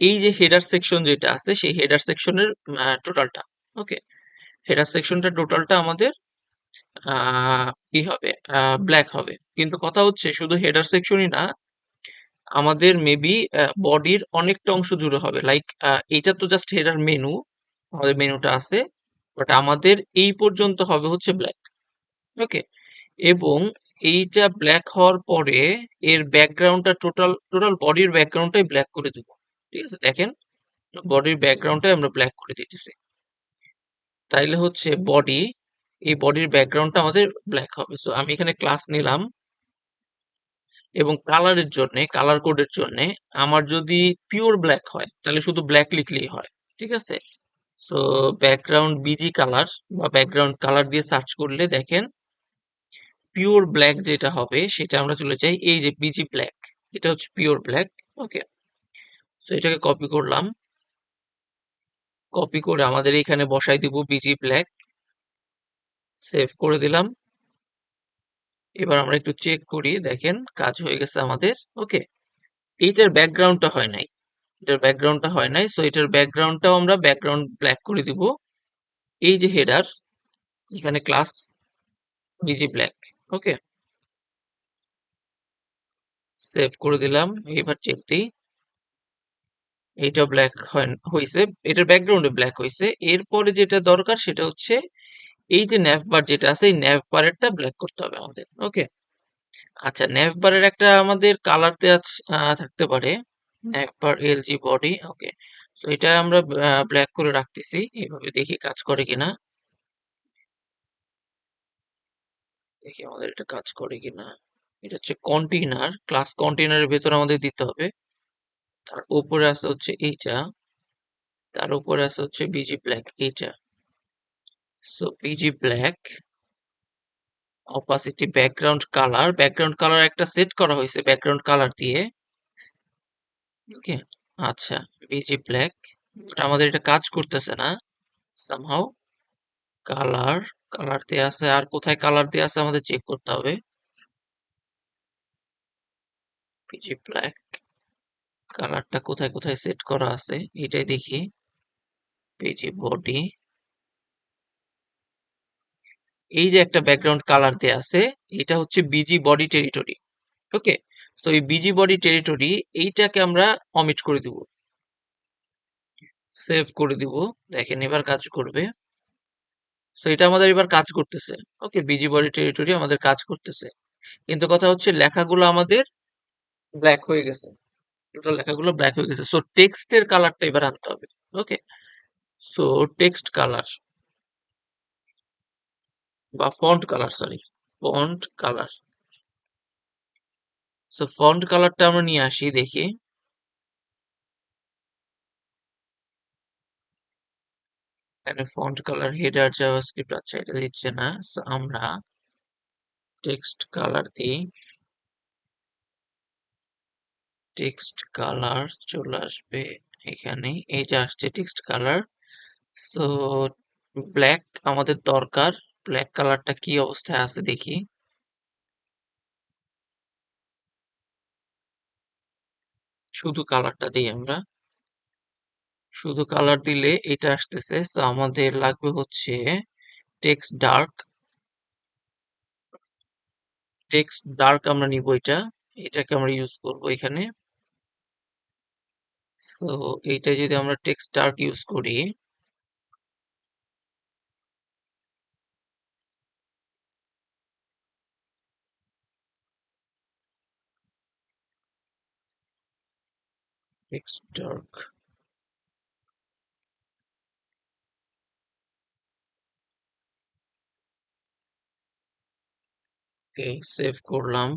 এই যে হেডার সেকশন যেটা আছে, সেই হেডার সেকশনের টোটালটা। ওকে, হেডার সেকশনটা টোটালটা আমাদের কি হবে? ব্ল্যাক হবে। কিন্তু কথা হচ্ছে শুধু হেডার সেকশনই না, আমাদের মেবি বডির অনেকটা অংশ জুড়ে হবে। লাইক এইটা তো জাস্ট হেডার মেনু, আমাদের মেনুটা আছে, বাট আমাদের এই পর্যন্ত হবে হচ্ছে ব্ল্যাক। ওকে, এবং এইটা ব্ল্যাক হওয়ার পরে এর ব্যাকগ্রাউন্ডটা টোটাল টোটাল বডির ব্যাকগ্রাউন্ডটাই ব্ল্যাক করে দিব। ঠিক আছে, দেখেন বডির ব্যাকগ্রাউন্ডটাই আমরা ব্ল্যাক করে দিতেছি। তাইলে হচ্ছে বডি, এই বডির ব্যাকগ্রাউন্ডটা আমাদের ব্ল্যাক হবে। সো আমি এখানে ক্লাস নিলাম এবং কালারের জন্য, কালার কোডের জন্য আমার যদি পিওর ব্ল্যাক হয় তাহলে শুধু ব্ল্যাক লিখলেই হয়। ঠিক আছে, সো ব্যাকগ্রাউন্ড বিজি কালার বা ব্যাকগ্রাউন্ড কালার দিয়ে সার্চ করলে দেখেন পিওর ব্ল্যাক যেটা হবে সেটা আমরা চলে যাই এই যে বিজি ব্ল্যাক, এটা হচ্ছে পিওর ব্ল্যাক। ওকে, সো এটাকে কপি করলাম, কপি করে আমাদের এখানে বসাই দিব বিজি ব্ল্যাক, সেভ করে দিলাম। এবার আমরা একটু চেক করি, দেখেন কাজ হয়ে গেছে আমাদের। ওকে, এইটার ব্যাকগ্রাউন্ডটা হয় নাই, এটার ব্যাকগ্রাউন্ডটা হয় নাই, সো এটার ব্যাকগ্রাউন্ডটাও আমরা ব্যাকগ্রাউন্ড ব্ল্যাক করে দিব। এই যে হেডার, এখানে ক্লাস বিজি ব্ল্যাক। ওকে, সেভ করে দিলাম। এবার চেক দিই, এইটা ব্ল্যাক হয়েছে, এটার ব্যাকগ্রাউন্ডে ব্ল্যাক হয়েছে। এরপরে যেটা দরকার সেটা হচ্ছে এই যে ন্যাভ বার যেটা আছে, এই ন্যাভ বারেরটা ব্ল্যাক করতে হবে আমাদের। ওকে, আচ্ছা, ন্যাভ বারের একটা আমাদের কালার দেওয়া থাকতে পারে, ন্যাভ বার এলজি বডি। ওকে, তো এটা আমরা ব্ল্যাক করে রাখতেছি, এইভাবে দেখি কাজ করে কিনা। দেখি আমাদের এটা কাজ করে কিনা। এটা হচ্ছে কন্টেইনার, ক্লাস কন্টেইনারের ভেতর আমাদের দিতে হবে। তার উপরে আছে হচ্ছে এইটা, তার উপরে আছে হচ্ছে বিজি ব্ল্যাক এইটা। So busy black, opacity background colour, background colour একটা সেট করা হয়েছে ব্যাকগ্রাউন্ড কালার দিয়ে। ওকে, আচ্ছা, বিজি ব্ল্যাক, বাট আমাদের এটা কাজ করতেছে না সামহাউ। কালার, কালার দিয়ে আছে, আর কোথায় কালার দিয়ে আছে আমাদের চেক করতে হবে। বিজি ব্ল্যাক কালারটা কোথায় কোথায় সেট করা আছে এটাই দেখি। বিজি বডি, এই যে একটা ব্যাকগ্রাউন্ড কালার দেয়া আছে, এটা হচ্ছে বিজি বডি টেরিটরি। ওকে, সো এই বিজি বডি টেরিটরি এইটাকে আমরা অমিট করে দিব, সেভ করে দিব। দেখেন এবার কাজ করবে। সো এটা আমাদের এবার কাজ করতেছে। ওকে, বিজি বডি টেরিটরি আমাদের কাজ করতেছে, কিন্তু কথা হচ্ছে লেখাগুলো আমাদের ব্ল্যাক হয়ে গেছে, টোটাল লেখাগুলো ব্ল্যাক হয়ে গেছে। সো টেক্সটের কালারটা এবার আনতে হবে। ওকে, সো টেক্সট কালার বা font colour, sorry, font colour. So font কালারটা আমরা নিয়ে আসি, দেখি। এখানে ফন্ট কালার হেডার জাভাস্ক্রিপ্ট, আচ্ছা এটা দিচ্ছে না। সো আমরা টেক্সট কালার দিই, টেক্সট কালার চলে আসবে এখানে, এই যে আসছে টেক্সট কালার। সো ব্ল্যাক আমাদের দরকার, ব্ল্যাক কালারটা কি অবস্থায় আছে দেখি। শুধু কালারটা দিই আমরা, শুধু কালার দিলে এটা আসতেছে। সো আমাদের লাগবে হচ্ছে টেক্সট ডার্ক, টেক্সট ডার্ক আমরা নিব, এটাকে আমরা ইউজ করব এখানে। সো এইটা যদি আমরা টেক্সট ডার্ক ইউজ করি, টেক্সট ডার্ক, ওকে, সেভ করলাম।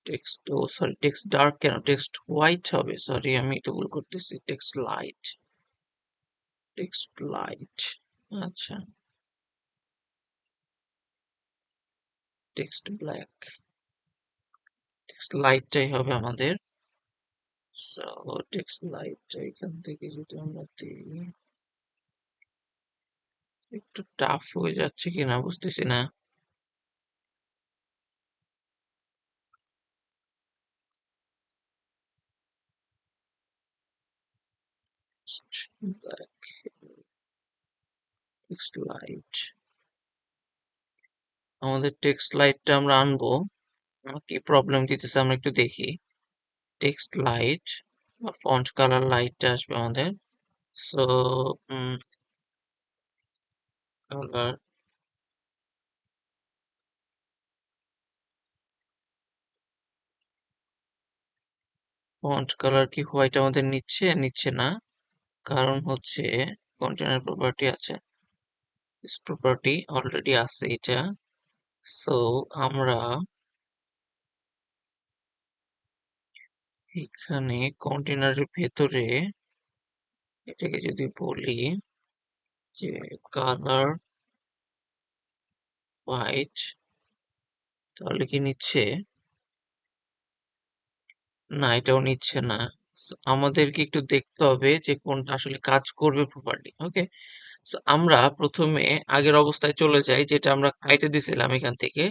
টেক্সট, ও সরি, টেক্সট ডার্ক কেন, টেক্সট হোয়াইট হবে, সরি আমি তো ভুল করতেছি। টেক্সট লাইট, টেক্সট লাইট, আচ্ছা, টেক্সট ব্ল্যাক, টেক্সট লাইটটাই হবে আমাদের। সো টেক্সট লাইটটা এখান থেকে যদি আমরা দিই, একটু টাফ হয়ে যাচ্ছে কিনা বুঝতেছি না। ব্ল্যাক, টেক্সট লাইট, আমাদের টেক্সট লাইটটা আমরা আনবো। কি প্রবলেম দিতেছে আমরা একটু দেখি। টেক্সট লাইট বা ফন্ট কালার লাইটটা আসবে আমাদের। সো কালার, ফন্ট কালার কি হোয়াইট আমাদের নিচ্ছে, নিচ্ছে না। কারণ হচ্ছে কন্টেনার প্রপার্টি আছে, প্রপার্টি অলরেডি আছে এটা। সো আমরা এখানে কন্টেনারের ভেতরে এটাকে যদি বলি যে কালার হোয়াইট, তাহলে কি নিচ্ছে? না, এটাও নিচ্ছে না। So, আমাদেরকে একটু দেখতে হবে যে কোনটা আসলে কাজ করবে প্রপারলি। ওকে, সো আমরা প্রথমে আগের অবস্থায় চলে যাই, যেটা আমরা কাইটে দিছিলাম এখান থেকে।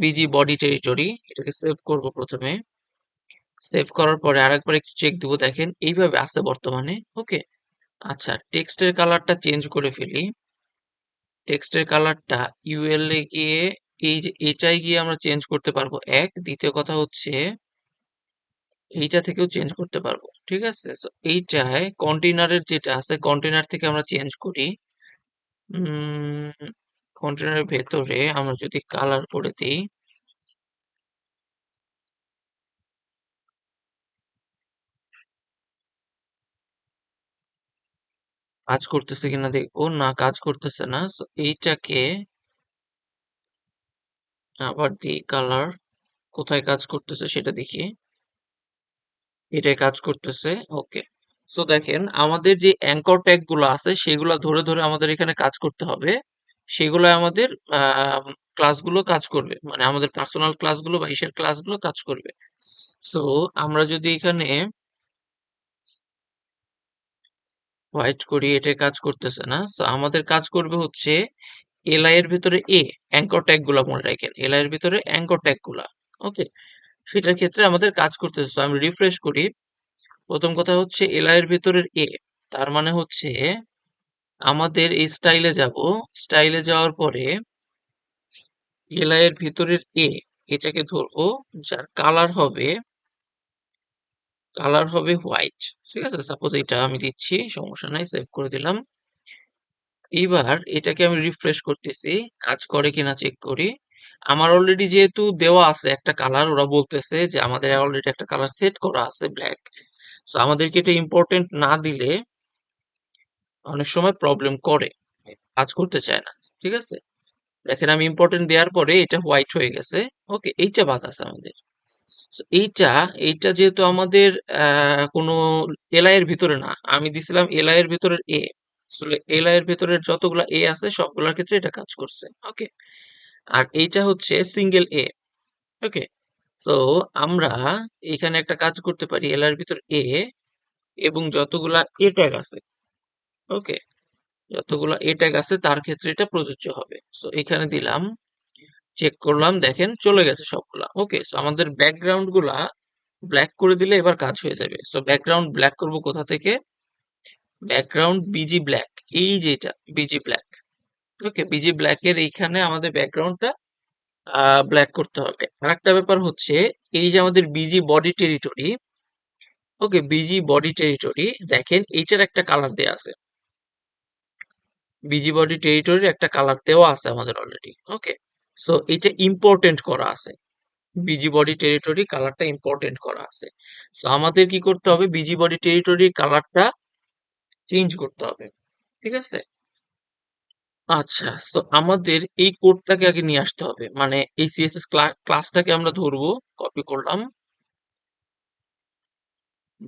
বিজি বডি টেরিটরি, এটাকে সেভ করব প্রথমে। সেভ করার পরে আরেকবার একটু চেক দিব, দেখেন এইভাবে আছে বর্তমানে। ওকে, আচ্ছা, টেক্সটের কালারটা চেঞ্জ করে ফেলি। টেক্সটের কালারটা ইউএল এ গিয়ে, এই যে এটাই গিয়ে আমরা চেঞ্জ করতে পারবো এক। দ্বিতীয় কথা হচ্ছে এইটা থেকেও চেঞ্জ করতে পারবো, ঠিক আছে। So, এইটায় কন্টেনারের যেটা আছে, কন্টেনার থেকে আমরা চেঞ্জ করি। কন্টেনারের ভেতরে আমরা যদি কালার করে দিই, কাজ করতেছে কিনা দেখবো। না, কাজ করতেছে না। So, এইটাকে আবার দিই কালার, কোথায় কাজ করতেছে সেটা দেখি। এটাই কাজ করতেছে। ওকে, সো দেখেন আমাদের যে অ্যাঙ্কর ট্যাগ গুলো আছে সেগুলো ধরে ধরে আমাদের এখানে কাজ করতে হবে। সেগুলো আমাদের ক্লাসগুলো কাজ করবে, মানে আমাদের পার্সোনাল ক্লাসগুলো বা ইসের ক্লাসগুলো কাজ করবে। সো আমরা যদি এখানে হোয়াইট করি, এটা কাজ করতেছে না। সো আমাদের কাজ করবে হচ্ছে এলআই এর ভিতরে অ্যাঙ্কর ট্যাগ গুলা মনে রাখেন, এলআই এর ভিতরে অ্যাঙ্কর ট্যাগ গুলা। ওকে, সেটার ক্ষেত্রে আমাদের কাজ করতেছে। So, আমি রিফ্রেশ করি। প্রথম কথা হচ্ছে এলআই এর ভিতরের তার মানে হচ্ছে আমাদের এই স্টাইলে যাব। স্টাইলে যাওয়ার পরে এলআই এর ভিতরের এটাকে ধরবো, যার কালার হবে হোয়াইট। ঠিক আছে, সাপোজ এটা আমি দিচ্ছি, সমস্যা নাই, সেভ করে দিলাম। এইবার এটাকে আমি রিফ্রেশ করতেছি, কাজ করে কিনা চেক করি। আমার অলরেডি যেহেতু দেওয়া আছে একটা কালার, ওরা বলতেছে যে আমাদের অলরেডি একটা কালার সেট করা আছে ব্ল্যাক। সো আমাদেরকে এটা ইম্পর্টেন্ট না দিলে অনেক সময় প্রবলেম করে, কাজ করতে চায় না। ঠিক আছে, দেখেন আমি ইম্পর্টেন্ট দেওয়ার পরে এটা হোয়াইট হয়ে গেছে। ওকে, এইটা বাদ আছে আমাদের। So, এইটা যেহেতু আমাদের কোনো এলআই এর ভিতরে না, আমি দিছিলাম এলআই এর ভিতরের এলআই এর ভিতরের যতগুলা আছে সবগুলোর ক্ষেত্রে এটা কাজ করছে। ওকে, আর এইটা হচ্ছে সিঙ্গেল ওকে, সো আমরা এখানে একটা কাজ করতে পারি, এলআই এর ভিতর এবং যতগুলা ট্যাগ আছে, ওকে, যতগুলা ট্যাগ আছে তার ক্ষেত্রে এটা প্রযোজ্য হবে। সো এখানে দিলাম, চেক করলাম, দেখেন চলে গেছে সবগুলা। ওকে, সো আমাদের ব্যাকগ্রাউন্ড গুলা ব্ল্যাক করে দিলে এবার কাজ হয়ে যাবে। সো ব্যাকগ্রাউন্ড ব্ল্যাক করব কোথা থেকে? ব্যাকগ্রাউন্ড বিজি ব্ল্যাক, এই যে এটা বিজি ব্ল্যাক। ওকে, বিজি ব্ল্যাক এর এইখানে আমাদের ব্যাকগ্রাউন্ডটা ব্ল্যাক করতে হবে। আরেকটা ব্যাপার হচ্ছে এই যে আমাদের বিজি বডি টেরিটরি, ওকে, বিজি বডি টেরিটরি, দেখেন এইটার একটা কালার দেওয়া আছে। বিজি বডি টেরিটরির একটা কালার দেওয়া আছে আমাদের অলরেডি। ওকে, সো এটা ইম্পর্টেন্ট করা আছে, বিজি বডি টেরিটরি কালারটা ইম্পর্টেন্ট করা আছে। সো আমাদের কি করতে হবে, বিজি বডি টেরিটরি কালারটা চেঞ্জ করতে হবে। ঠিক আছে, আচ্ছা, তো আমাদের এই কোডটাকে আগে নিয়ে আসতে হবে, মানে এই সিএসএস ক্লাসটাকে আমরা ধরবো। কপি করলাম,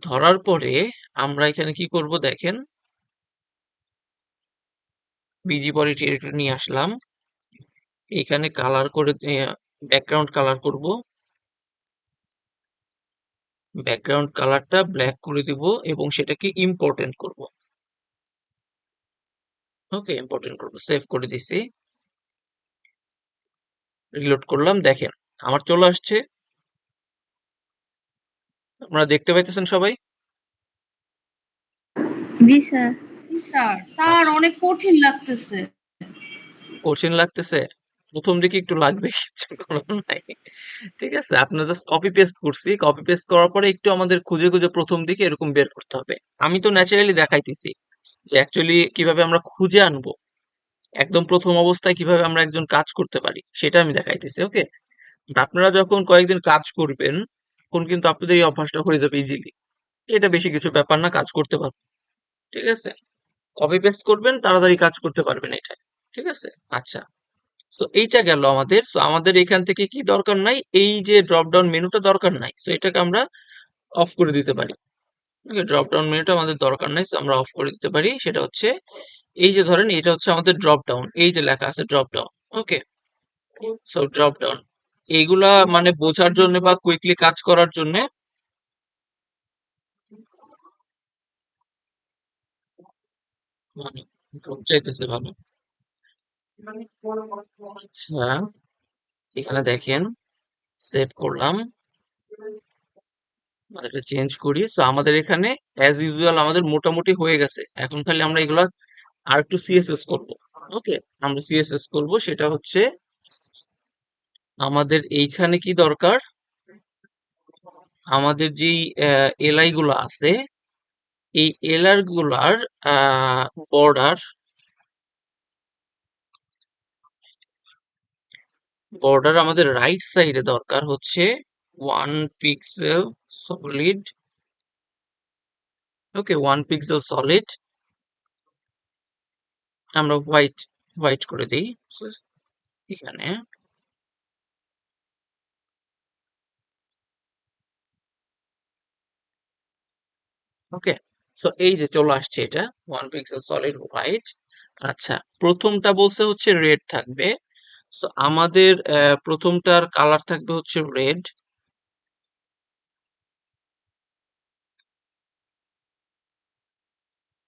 ধরার পরে আমরা এখানে কি করব দেখেন, বিজি বডি টেরিটরি নিয়ে আসলাম, এখানে কালার করে ব্যাকগ্রাউন্ড কালার করব, ব্যাকগ্রাউন্ড কালারটা ব্ল্যাক করে দিব এবং সেটাকে ইম্পর্টেন্ট করব। ওকে, ইম্পর্টেন্ট করব, সেভ করে দিছি, রিলোড করলাম, দেখেন আমার চলে আসছে। আপনারা দেখতে পাইতেছেন সবাই? জি স্যার। স্যার স্যার আচ্ছা, অনেক কঠিন লাগতেছে। কোশ্চেন লাগতেছে, প্রথম দিকে একটু লাগবে, কিছু করার নাই। ঠিক আছে, আপনার জাস্ট কপি পেস্ট করছি, কপি পেস্ট করার পরে একটু আমাদের খুঁজে খুঁজে প্রথম দিকে এরকম বের করতে হবে। আমি তো ন্যাচারালি দেখাইতেছি যে অ্যাকচুয়ালি কিভাবে আমরা খুঁজে আনবো, একদম প্রথম অবস্থায় কিভাবে আমরা একজন কাজ করতে পারি সেটা আমি দেখাইতেছি। ওকে, আপনারা যখন কয়েকদিন কাজ করবেন তখন কিন্তু আপনাদের এই অভ্যাসটা হয়ে যাবে ইজিলি। এটা বেশি কিছু ব্যাপার না, কাজ করতে পারবেন। ঠিক আছে, কপি পেস্ট করবেন, তাড়াতাড়ি কাজ করতে পারবেন এটা। ঠিক আছে, আচ্ছা, তো এইটা গেল আমাদের। তো আমাদের এখান থেকে কি দরকার নাই, এই যে ড্রপ ডাউন মেনুটা দরকার নাই, তো এটাকে আমরা অফ করে দিতে পারি। ওকে, ড্রপ ডাউন মেনুটা আমাদের দরকার নাই, তো আমরা অফ করে দিতে পারি। সেটা হচ্ছে এই যে ধরেন এটা হচ্ছে আমাদের ড্রপ ডাউন, এই যে লেখা আছে ড্রপ ডাউন। ওকে, সো ড্রপ ডাউন এইগুলা মানে বোঝার জন্য বা কুইকলি কাজ করার জন্য, মানে চাইতেছে ভালো। আচ্ছা, এখানে দেখেন, সেভ করলাম, এটা চেঞ্জ করি। সো আমাদের এখানে অ্যাজ ইউজুয়াল আমাদের মোটামুটি হয়ে গেছে। এখন খালি আমরা এগুলা আর একটু সিএসএস করব। ওকে, আমরা সিএসএস করব, সেটা হচ্ছে আমাদের এইখানে কি দরকার, আমাদের যেই এলআই গুলো আছে, এই এলআর গুলার বর্ডার, বর্ডার আমাদের রাইট সাইডে দরকার হচ্ছে 1 পিক্সেল সলিড। ওকে, 1 পিক্সেল সলিড আমরা হোয়াইট হোয়াইট করে দিই। So, এখানে ওকে, সো এই যে চলে আসছে এটা, 1 পিক্সেল সলিড হোয়াইট। আচ্ছা, প্রথমটা বলছে হচ্ছে রেড থাকবে। সো আমাদের প্রথমটার কালার থাকবে হচ্ছে রেড।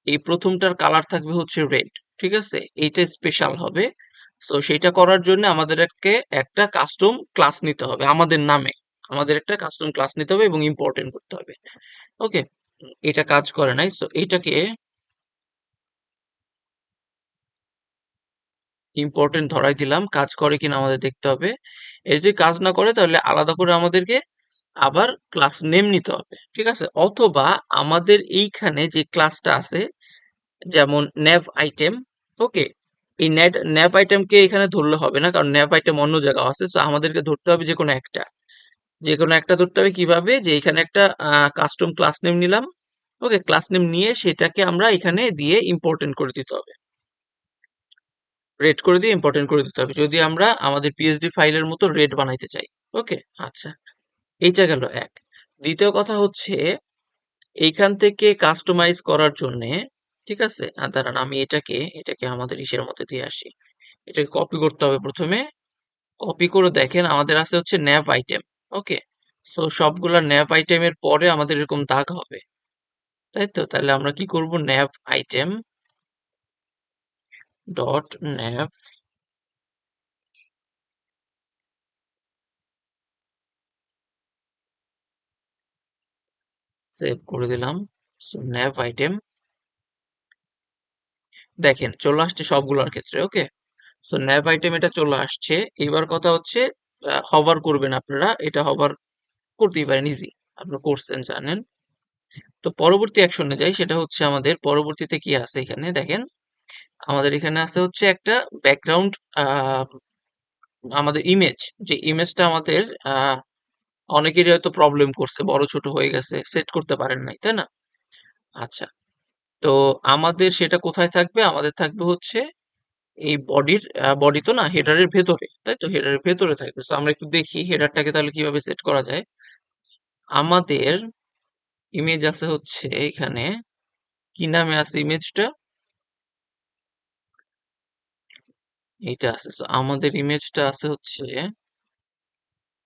এই প্রথমটার কালার থাকবে হচ্ছে রেড। ঠিক আছে, এইটা স্পেশাল হবে। সো সেইটা করার জন্য আমাদেরকে একটা কাস্টম ক্লাস নিতে হবে আমাদের নামে, আমাদের একটা কাস্টম ক্লাস নিতে হবে এবং ইম্পর্টেন্ট করতে হবে। ওকে, এটা কাজ করে নাই, সো এইটাকে ইম্পর্টেন্ট ধরাই দিলাম, কাজ করে কিনা আমাদের দেখতে হবে। এ যদি কাজ না করে তাহলে আলাদা করে আমাদেরকে আবার ক্লাস নেম নিতে হবে। ঠিক আছে, অথবা আমাদের এইখানে যে ক্লাসটা আছে, যেমন ন্যাভ আইটেম। ওকে, এই ন্যাভ আইটেমকে এখানে ধরলে হবে না, কারণ ন্যাভ আইটেম অন্য জায়গায় আছে। তো আমাদেরকে ধরতে হবে যে কোনো একটা, যে কোনো একটা ধরতে হবে। কিভাবে, যে এখানে একটা কাস্টম ক্লাস নেম নিলাম। ওকে, ক্লাস নেম নিয়ে সেটাকে আমরা এখানে দিয়ে ইম্পর্টেন্ট করে দিতে হবে, রেড করে দিয়ে ইম্পর্টেন্ট করে দিতে হবে, যদি আমরা আমাদের পিএইচডি ফাইলের মতো রেড বানাইতে চাই। ওকে, আচ্ছা, এইটা গেল এক। দ্বিতীয় কথা হচ্ছে এইখান থেকে কাস্টমাইজ করার জন্য, ঠিক আছে, দাঁড়ান আমি এটাকে আমাদের ইসের মধ্যে দিয়ে আসি। এটাকে কপি করতে হবে প্রথমে, কপি করে দেখেন আমাদের আছে হচ্ছে ন্যাভ আইটেম। ওকে, সো সবগুলা ন্যাভ আইটেমের পরে আমাদের এরকম দাগ হবে, তাই তো? তাহলে আমরা কি করব, nav item dot nav, save করে দিলাম। সো ন্যাভ আইটেম, দেখেন চলে আসছে সবগুলোর ক্ষেত্রে। ওকে, সো ন্যাভ আইটেম এটা চলে আসছে। এবার কথা হচ্ছে হভার করবেন আপনারা, এটা হভার করতেই পারেন ইজি, আপনারা করছেন জানেন। তো পরবর্তী অ্যাকশনে যাই, সেটা হচ্ছে আমাদের পরবর্তীতে কি আছে এখানে দেখেন, আমাদের এখানে আছে হচ্ছে একটা ব্যাকগ্রাউন্ড, আমাদের ইমেজ, যে ইমেজটা আমাদের অনেকেরই হয়তো প্রবলেম করছে, বড় ছোট হয়ে গেছে, সেট করতে পারেন নাই, তাই না? আচ্ছা, তো আমাদের সেটা কোথায় থাকবে, আমাদের থাকবে হচ্ছে এই বডি তো না, হেডারের ভেতরে, তাই তো, হেডারের ভেতরে থাকবে। তো আমরা একটু দেখি হেডারটাকে তাহলে কিভাবে সেট করা যায়। আমাদের ইমেজ আছে হচ্ছে এখানে, কি নামে আছে ইমেজটা, এইটা আছে। So, আমাদের ইমেজটা আছে হচ্ছে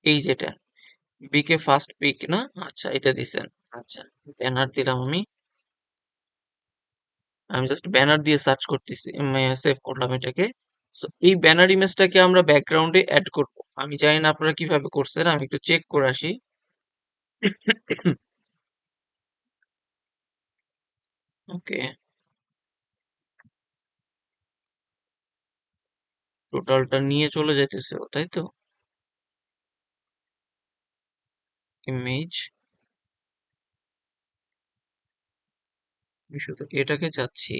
এই যেটা, বিকে ফার্স্ট পিক না, আচ্ছা এটা দিছেন। আচ্ছা, ব্যানার দিলাম আমি। আমি জাস্ট ব্যানার দিয়ে সার্চ করতেছি, সেভ করলাম এটাকে। সো এই ব্যানার ইমেজটাকে আমরা ব্যাকগ্রাউন্ডে অ্যাড করব। আমি জানি না আপনারা কিভাবে করছেন, আমি একটু চেক করে আসি। ওকে, টোটালটা নিয়ে চলে যাইতেছে ও, তাই তো। ইমেজ, আমি শুধু এটাকে চাচ্ছি।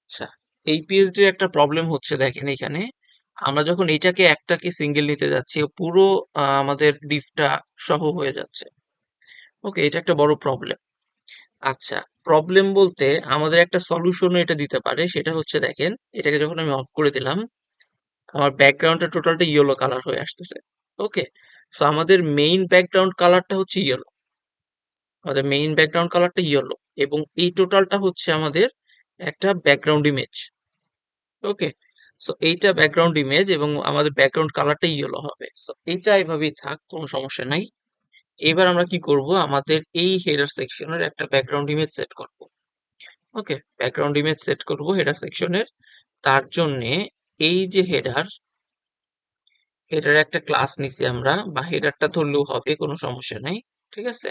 আচ্ছা, এই পিএইচডির একটা প্রবলেম হচ্ছে, দেখেন এখানে আমরা যখন এইটাকে একটাকে সিঙ্গেল নিতে যাচ্ছি, ও পুরো আমাদের ডিফটা সহ হয়ে যাচ্ছে। ওকে, এটা একটা বড় প্রবলেম। আচ্ছা, প্রবলেম বলতে আমাদের একটা সলিউশনও এটা দিতে পারে, সেটা হচ্ছে দেখেন, এটাকে যখন আমি অফ করে দিলাম, আমার ব্যাকগ্রাউন্ডটা টোটালটা ইয়েলো কালার হয়ে আসতেছে। ওকে, সো আমাদের মেইন ব্যাকগ্রাউন্ড কালারটা হচ্ছে ইয়েলো, আমাদের মেইন ব্যাকগ্রাউন্ড কালারটা ইয়েলো, এবং এই টোটালটা হচ্ছে আমাদের একটা ব্যাকগ্রাউন্ড ইমেজ। ওকে, সো এইটা ব্যাকগ্রাউন্ড ইমেজ এবং আমাদের ব্যাকগ্রাউন্ড কালারটা ইয়েলো হবে। সো এইটা এভাবেই থাক, কোনো সমস্যা নাই। এবার আমরা কি করব, আমাদের এই হেডার সেকশনের একটা ব্যাকগ্রাউন্ড ইমেজ সেট করব। ওকে, ব্যাকগ্রাউন্ড ইমেজ সেট করব হেডার সেকশনের। তার জন্যে এই যে হেডার, হেডার একটা ক্লাস নিছি আমরা, বা হেডারটা ধরলেও হবে, কোনো সমস্যা নাই। ঠিক আছে,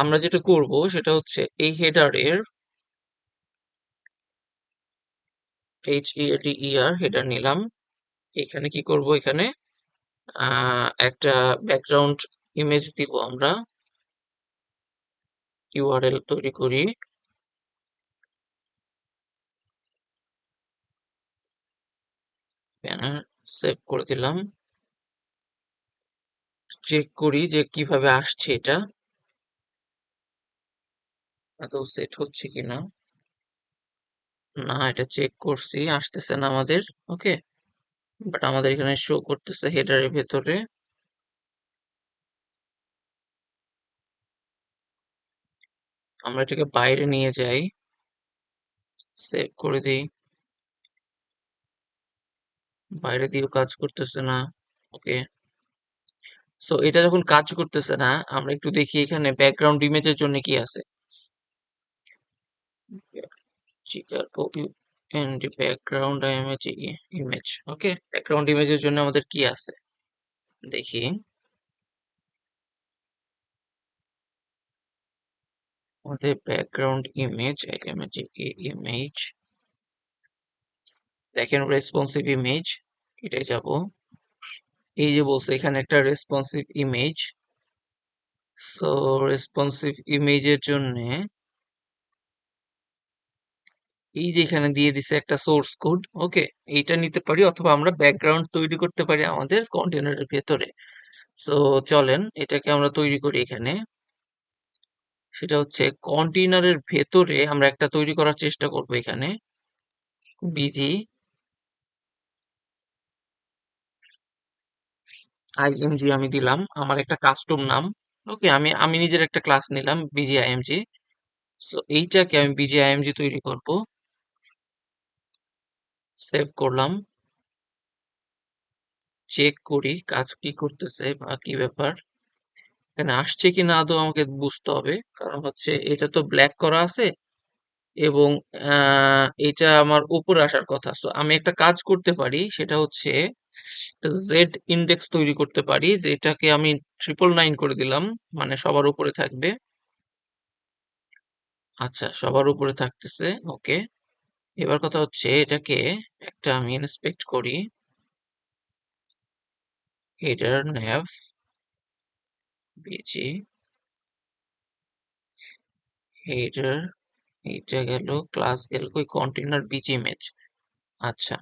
আমরা যেটা করব সেটা হচ্ছে এই হেডারের, হেডার নিলাম। এখানে কি করব, এখানে একটা ব্যাকগ্রাউন্ড ইমেজ দিব আমরা, ইউআরএল তৈরি করি, ব্যানার সেভ করে দিলাম। চেক করি যে কিভাবে আসছে এটা, আদৌ সেট হচ্ছে কিনা। না, এটা চেক করছি, আসতেছে না আমাদের। ওকে, বাট আমাদের এখানে শো করতেছে হেডারের ভেতরে। আমরা এটাকে বাইরে নিয়ে যাই, সেভ করে দিই, বাইরে দিয়েও কাজ করতেছে না। ওকে, সো এটা যখন কাজ করতেছে না, আমরা একটু দেখি এখানে ব্যাকগ্রাউন্ড ইমেজের জন্য কি আছে। and background image, image, okay, background ইমেজের জন্য আমাদের কি আছে দেখি। আমাদের ব্যাকগ্রাউন্ড ইমেজ, ইমেজ, দেখেন রেসপন্সিভ ইমেজ, এটাই যাব। এই যে বলছে এখানে একটা রেসপন্সিভ ইমেজ, সো রেসপন্সিভ ইমেজের জন্য এই যে এখানে দিয়ে দিছে একটা সোর্স কোড। ওকে, এইটা নিতে পারি, অথবা আমরা ব্যাকগ্রাউন্ড তৈরি করতে পারি আমাদের কন্টেনারের ভেতরে। সো চলেন এটাকে আমরা তৈরি করি এখানে। সেটা হচ্ছে কন্টেইনারের ভেতরে আমরা একটা তৈরি করার চেষ্টা করব এখানে, বিজি আইএমজি আমি দিলাম, আমার একটা কাস্টম নাম। ওকে, আমি আমি নিজের একটা ক্লাস নিলাম বিজি আইএমজি। সো এইটাকে আমি বিজি আইএমজি তৈরি করব, সেভ করলাম। চেক করি কাজ কি করতেছে বা কি ব্যাপার, এখানে আসছে কি না আদৌ আমাকে বুঝতে হবে, কারণ হচ্ছে এটা তো ব্ল্যাক করা আছে, এবং এটা আমার উপরে আসার কথা। সো আমি একটা কাজ করতে পারি, সেটা হচ্ছে জেড ইন্ডেক্স তৈরি করতে পারি, যেটাকে আমি 999 করে দিলাম, মানে সবার উপরে থাকবে। আচ্ছা, সবার উপরে থাকতেছে। ওকে, এবার কথা হচ্ছে এটাকে একটা আমি ইন্সপেক্ট করি, হেডার nav বিজি হেডার, এইটা গেল, ক্লাস গেল, কই কন্টেইনার বিজি ইমেজ। আচ্ছা,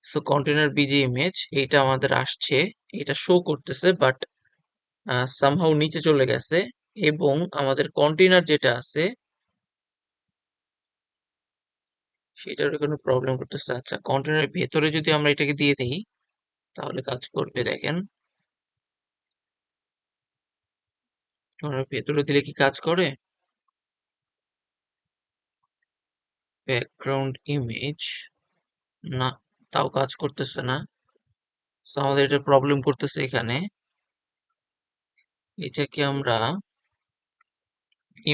সো কন্টেনার বিজি ইমেজ এইটা আমাদের আসছে, এটা শো করতেছে, বাট সামহাউ নিচে চলে গেছে। এবং আমাদের কন্টেনার যেটা আছে সেটার কোনো প্রবলেম করতেছে। আচ্ছা, কন্টেনারের ভেতরে যদি আমরা এটাকে দিয়ে দিই তাহলে কাজ করবে। দেখেন, কন্টেনারের ভেতরে দিলে কি কাজ করে? ব্যাকগ্রাউন্ড ইমেজ, না, তাও কাজ করতেছে না। সো আমাদের এটা প্রবলেম করতেছে এখানে। এটাকে আমরা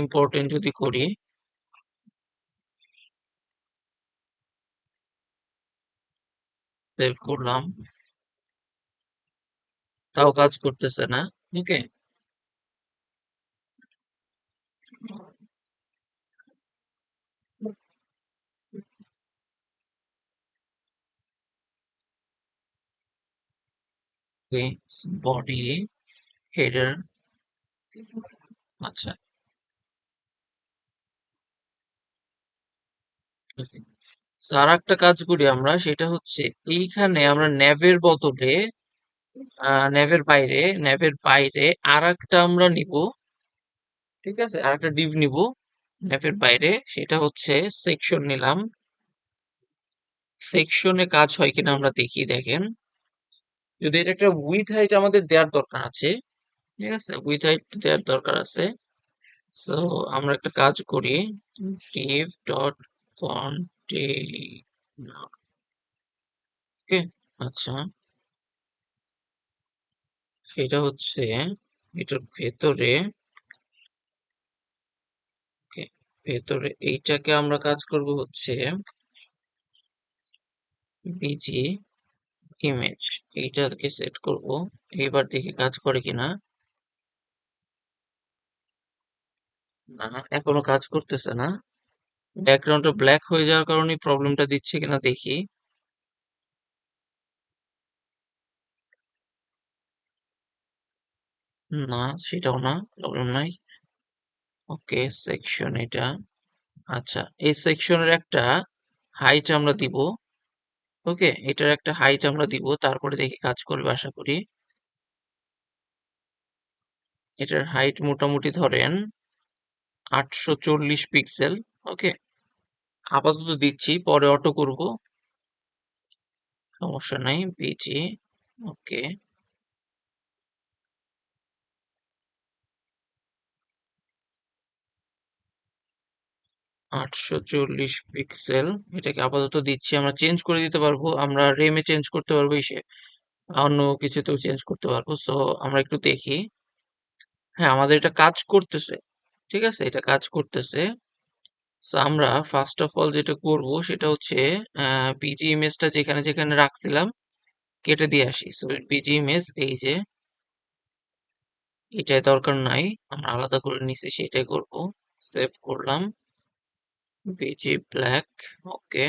ইম্পর্টেন্ট যদি করি, সেভ করলাম, তাও কাজ করতেছে না। ওকে, বডি, হেডার, আচ্ছা, okay. So, আর একটা কাজ করি আমরা, সেটা হচ্ছে এইখানে আমরা ন্যাভের বদলে ন্যাভের বাইরে আর একটা আমরা নিব। ঠিক আছে, আর একটা ডিভ নিব ন্যাভের বাইরে, সেটা হচ্ছে সেকশন নিলাম। সেকশনে কাজ হয় কিনা আমরা দেখি। দেখেন, যদি এটা একটা উইথ হাইট আমাদের দেওয়ার দরকার আছে, ঠিক আছে, উইথ হাইট দেওয়ার দরকার আছে। সো আমরা একটা কাজ করি, div ডট কন্টেইনার, ওকে, আচ্ছা, সেটা হচ্ছে এটার ভেতরে, ওকে, ভেতরে এইটাকে আমরা কাজ করব হচ্ছে বিজি ইমেজ, এইটাকে সেট করব। এবার দেখি কাজ করে কিনা। না, এখনো কাজ করতেছে না। ব্যাকগ্রাউন্ডটা ব্ল্যাক হয়ে যাওয়ার কারণে প্রবলেমটা দিচ্ছে কিনা দেখি। না, সেটাও না, প্রবলেম নাই। ওকে, সেকশন এটা, আচ্ছা, এই সেকশনের একটা হাইট আমরা দিব। ওকে, এটার একটা হাইট আমরা দিব, তারপরে দেখি কাজ করবে আশা করি। এটার হাইট মোটামুটি ধরেন 840 পিক্সেল। ওকে, আপাতত দিচ্ছি, পরে অটো করব, সমস্যা নাই। বিজি, ওকে, 840 পিক্সেল, এটাকে আপাতত দিচ্ছি। আমরা চেঞ্জ করে দিতে পারবো, আমরা রেমে চেঞ্জ করতে পারবো, ইসে অন্য কিছুতেও চেঞ্জ করতে পারবো। সো আমরা একটু দেখি। হ্যাঁ, আমাদের এটা কাজ করতেছে, ঠিক আছে, এটা কাজ করতেছে। সো আমরা ফার্স্ট অফ অল যেটা করব সেটা হচ্ছে বিজি ইমেজটা যেখানে যেখানে রাখছিলাম কেটে দিয়ে আসি। সো বিজি ইমেজ এই যে, এটাই দরকার নাই, আমরা আলাদা করে নিছি, সেটাই করব। সেভ করলাম, বিজি ব্ল্যাক, ওকে।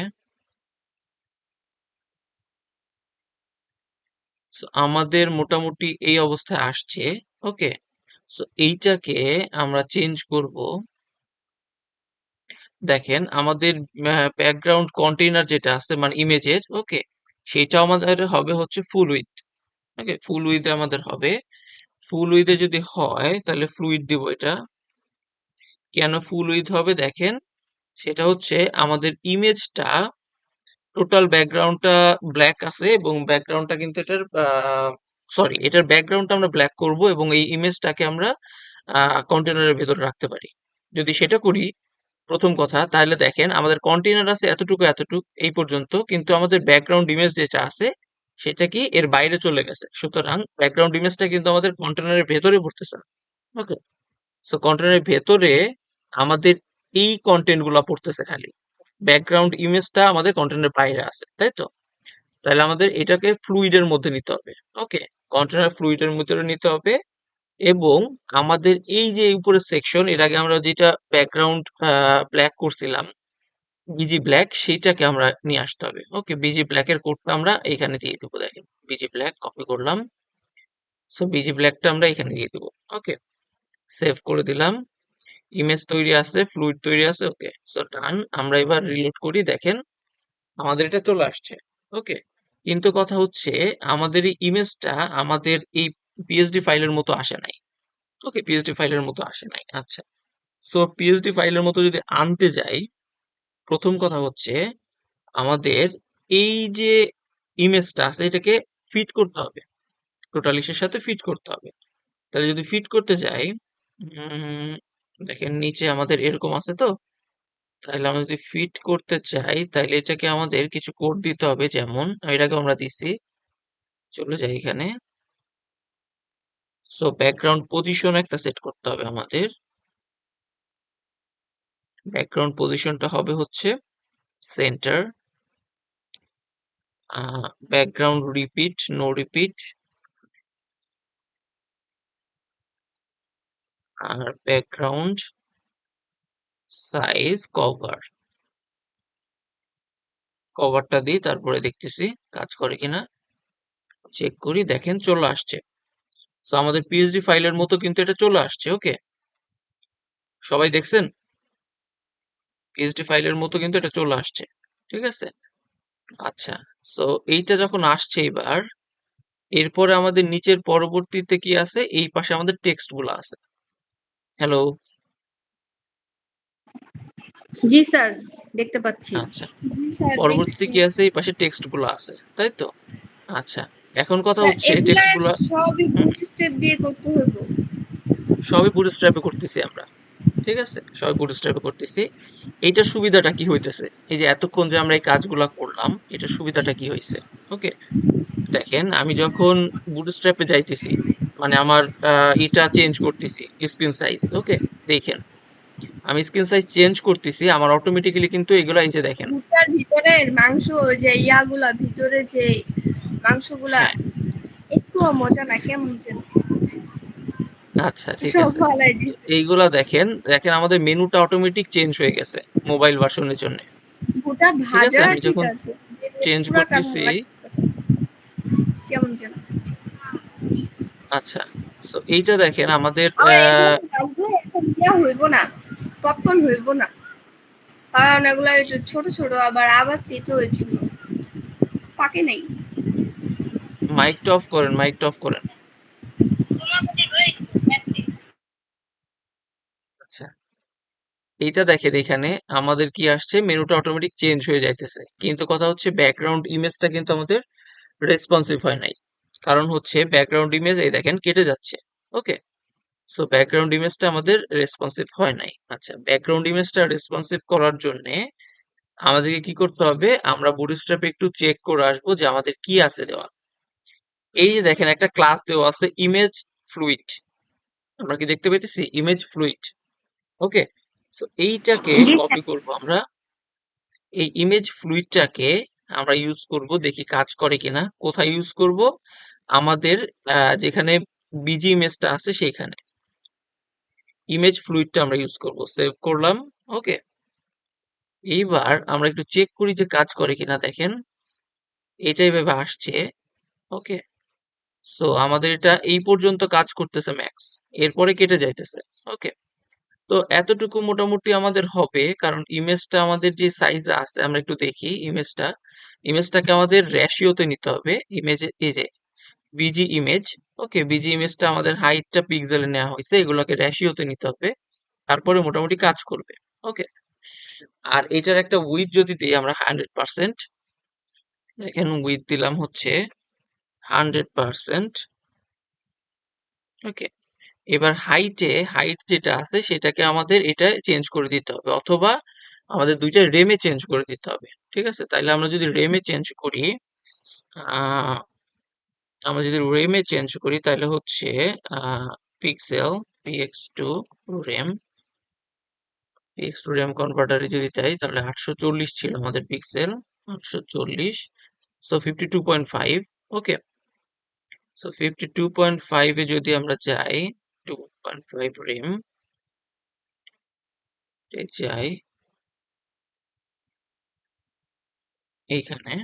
সো আমাদের মোটামুটি এই অবস্থায় আসছে। ওকে, সো এইটাকে আমরা চেঞ্জ করব। দেখেন, আমাদের ব্যাকগ্রাউন্ড কন্টেইনার যেটা আছে মানে ইমেজের, ওকে, সেটা আমাদের হবে হচ্ছে ফুল উইথ। ওকে, ফুল উইথে আমাদের হবে। ফুল উইথে যদি হয় তাহলে ফ্লুইড দিব এটা। কেন ফুল উইথ হবে দেখেন, সেটা হচ্ছে আমাদের ইমেজটা টোটাল ব্যাকগ্রাউন্ডটা ব্ল্যাক আছে, এবং ব্যাকগ্রাউন্ডটা কিন্তু এটার সরি, এটার ব্যাকগ্রাউন্ডটা আমরা ব্ল্যাক করব এবং এই ইমেজটাকে আমরা কন্টেনারের ভেতরে রাখতে পারি। যদি সেটা করি, প্রথম কথা, তাহলে দেখেন আমাদের কন্টেনার আছে এতটুকু এতটুকু এই পর্যন্ত, কিন্তু আমাদের ব্যাকগ্রাউন্ড ইমেজ যেটা আছে সেটা কি এর বাইরে চলে গেছে। সুতরাং ব্যাকগ্রাউন্ড ইমেজটা কিন্তু আমাদের কন্টেনারের ভেতরে পড়তেছে না। ওকে, সো কন্টেনারের ভেতরে আমাদের এই কন্টেন্ট গুলা পড়তেছে খালি, ব্যাকগ্রাউন্ড ইমেজটা আমাদের কন্টেন্টের বাইরে আছে, তাই তো? তাহলে আমাদের এটাকে ফ্লুইডের মধ্যে নিতে হবে। ওকে, কন্টেনার ফ্লুইডের মধ্যে নিতে হবে। এবং আমাদের এই যে উপরের সেকশন, এর আগে আমরা যেটা ব্যাকগ্রাউন্ড ব্ল্যাক করছিলাম, বিজি ব্ল্যাক, সেইটাকে আমরা নিয়ে আসতে হবে। ওকে, বিজি ব্ল্যাক এর কোডটা আমরা এখানে দিয়ে দেবো। দেখেন, বিজি ব্ল্যাক কপি করলাম, সো বিজি ব্ল্যাকটা আমরা এখানে দিয়ে দেবো। ওকে, সেভ করে দিলাম। ইমেজ তৈরি আছে, ফ্লুইড তৈরি আছে। ওকে, সো ডান। আমরা এবার রিলোড করি, দেখেন আমাদের এটা চলে আসছে। ওকে, কিন্তু কথা হচ্ছে আমাদের এই ইমেজটা আমাদের এই পিএসডি ফাইলের মতো আসে নাই। ওকে, পিএসডি ফাইলের মতো আসে নাই। আচ্ছা, সো পিএসডি ফাইলের মতো যদি আনতে যাই, প্রথম কথা হচ্ছে আমাদের এই যে ইমেজটা আছে এটাকে ফিট করতে হবে, টোটালিসের সাথে ফিট করতে হবে। তাহলে যদি ফিট করতে যাই, উম, দেখেন নিচে আমাদের এরকম আছে তো, তাহলে আমরা যদি ফিট করতে চাই তাহলে এটাকে আমাদের কিছু কোড দিতে হবে, যেমন এটাকে আমরা দিছি, চলে যাই এখানে। সো ব্যাকগ্রাউন্ড পজিশন একটা সেট করতে হবে আমাদের। ব্যাকগ্রাউন্ড পজিশনটা হবে হচ্ছে centre, background repeat, no repeat, আর ব্যাকগ্রাউন্ড সাইজ কভার। কভারটা দিই, তারপরে দেখতেছি কাজ করে কিনা, চেক করি। দেখেন চলে আসছে। তো আমাদের পিএসডি ফাইলের মতো কিন্তু এটা চলে আসছে। ওকে, সবাই দেখছেন? পিএসডি ফাইলের মতো কিন্তু এটা চলে আসছে। ঠিক আছে? আচ্ছা, সো এইটা যখন আসছে এবার, এরপরে আমাদের নিচের পরবর্তীতে কি আছে, এই পাশে আমাদের টেক্সট গুলো আছে। হ্যালো। জি স্যার, দেখতে পাচ্ছি। আচ্ছা, জি স্যার পরবর্তীতে দেখছি। কি আছে, এই পাশে টেক্সট গুলো আছে, তাই তো? আচ্ছা, এখন কথা স্যার হচ্ছে এগুলা টেক্সট গুলা সবই হুম, বুট স্টেপ দিয়ে করতে হইব। সবই বুটস্ট্র্যাপে করতেছি আমরা। ঠিক আছে, সবাই বুটস্ট্র্যাপে করতেছি। এইটার সুবিধাটা কি হইতেছে, এই যে এতক্ষণ যে আমরা এই কাজগুলা করলাম, এটার সুবিধাটা কি হয়েছে? ওকে, দেখেন আমি যখন বুটস্ট্র্যাপে যাইতেছি, মানে আমার এটা চেঞ্জ করতেছি, স্ক্রিন সাইজ। ওকে, দেখেন আমি স্ক্রিন সাইজ চেঞ্জ করতেছি, আমার অটোমেটিক্যালি কিন্তু এগুলা এই যে দেখেন। ভুট্টার ভিতরের মাংস যে ইয়াগুলা ভিতরে যে মাংসগুলা হ্যাঁ, একটুও মজা না, কেমন যেন আচ্ছা ঠিক সব আছে। ফালাই তো দিছে। এইগুলা দেখেন, দেখেন আমাদের মেনুটা অটোমেটিক চেঞ্জ হয়ে গেছে মোবাইল ভার্সনের জন্য। ভুট্টা ঠিক আছে, ভাজা আমি ঠিক যখন আছে, যে চেঞ্জ পুরাটা ভালো করতেছি, লাগতেছে না। কেমন যেন আচ্ছা, তো এইটা দেখেন আমাদের আমার এগুলো ভাজলে এখন ইয়া হইব না, পপকর্ন হইব না, কারণ এগুলা একটু ছোট ছোট, আবার আবার দিতে হয়েছিল, পাকে নাই। মাইকটা অফ করেন, মাইকটা অফ করেন। আচ্ছা, এইটা দেখেন এখানে আমাদের কি আসছে, মেনুটা অটোমেটিক চেঞ্জ হয়ে যাইতেছে, কিন্তু কথা হচ্ছে ব্যাকগ্রাউন্ড ইমেজটা কিন্তু আমাদের রেসপন্সিভ হয় নাই। কারণ হচ্ছে ব্যাকগ্রাউন্ড ইমেজ এই দেখেন কেটে যাচ্ছে। ওকে, সো ব্যাকগ্রাউন্ড ইমেজটা আমাদের রেসপন্সিভ হয় নাই। আচ্ছা, ব্যাকগ্রাউন্ড ইমেজটা রেসপন্সিভ করার জন্য আমাদেরকে কি করতে হবে, আমরা বুটস্ট্র্যাপে একটু চেক করে আসবো যে আমাদের কি আছে দেওয়া। এই যে দেখেন একটা ক্লাস দেওয়া আছে ইমেজ ফ্লুইড, আমরা কি দেখতে পেতেছি ইমেজ ফ্লুইড? ওকে, সো এইটাকে জি কপি করব আমরা। এই ইমেজ ফ্লুইডটাকে আমরা ইউজ করব, দেখি কাজ করে কিনা। কোথায় ইউজ করব? আমাদের যেখানে বিজি ইমেজটা আছে সেখানে ইমেজ ফ্লুইডটা আমরা ইউজ করব। সেভ করলাম। ওকে, এইবার আমরা একটু চেক করি যে কাজ করে কিনা। দেখেন এটা এইভাবে আসছে। ওকে, সো আমাদের এটা এই পর্যন্ত কাজ করতেছে ম্যাক্স, এরপরে কেটে যাইতেছে। ওকে, তো এতটুকু মোটামুটি আমাদের হবে, কারণ ইমেজটা আমাদের যে সাইজে আছে আমরা একটু দেখি ইমেজটা। ইমেজটাকে আমাদের রেশিওতে নিতে হবে। ইমেজ এই যে বিজি ইমেজ, ওকে, বিজি ইমেজটা আমাদের হাইটটা পিক্সেলে নেওয়া হয়েছে, এগুলোকে রেশিওতে নিতে হবে, তারপরে মোটামুটি কাজ করবে। ওকে, আর এটার একটা উইথ যদি দিই আমরা 100%, দেখেন উইথ দিলাম হচ্ছে 100%। ওকে, এবার হাইট যেটা আছে সেটাকে আমাদের এটা চেঞ্জ করে দিতে হবে, অথবা আমাদের দুইটা রেমে চেঞ্জ করে দিতে হবে। ঠিক আছে, তাইলে আমরা যদি রেমে চেঞ্জ করি, আহ, আমরা যদি রেমে চেঞ্জ করি তাহলে হচ্ছে পিক্সেল px2 রেম, px2 রেম কনভার্টারে যদি তাই, তাহলে 840 ছিল আমাদের পিক্সেল, 840, সো 52.5। ওকে, সো 52.5 এ যদি আমরা যাই, 2.5 রেম যাই এইখানে,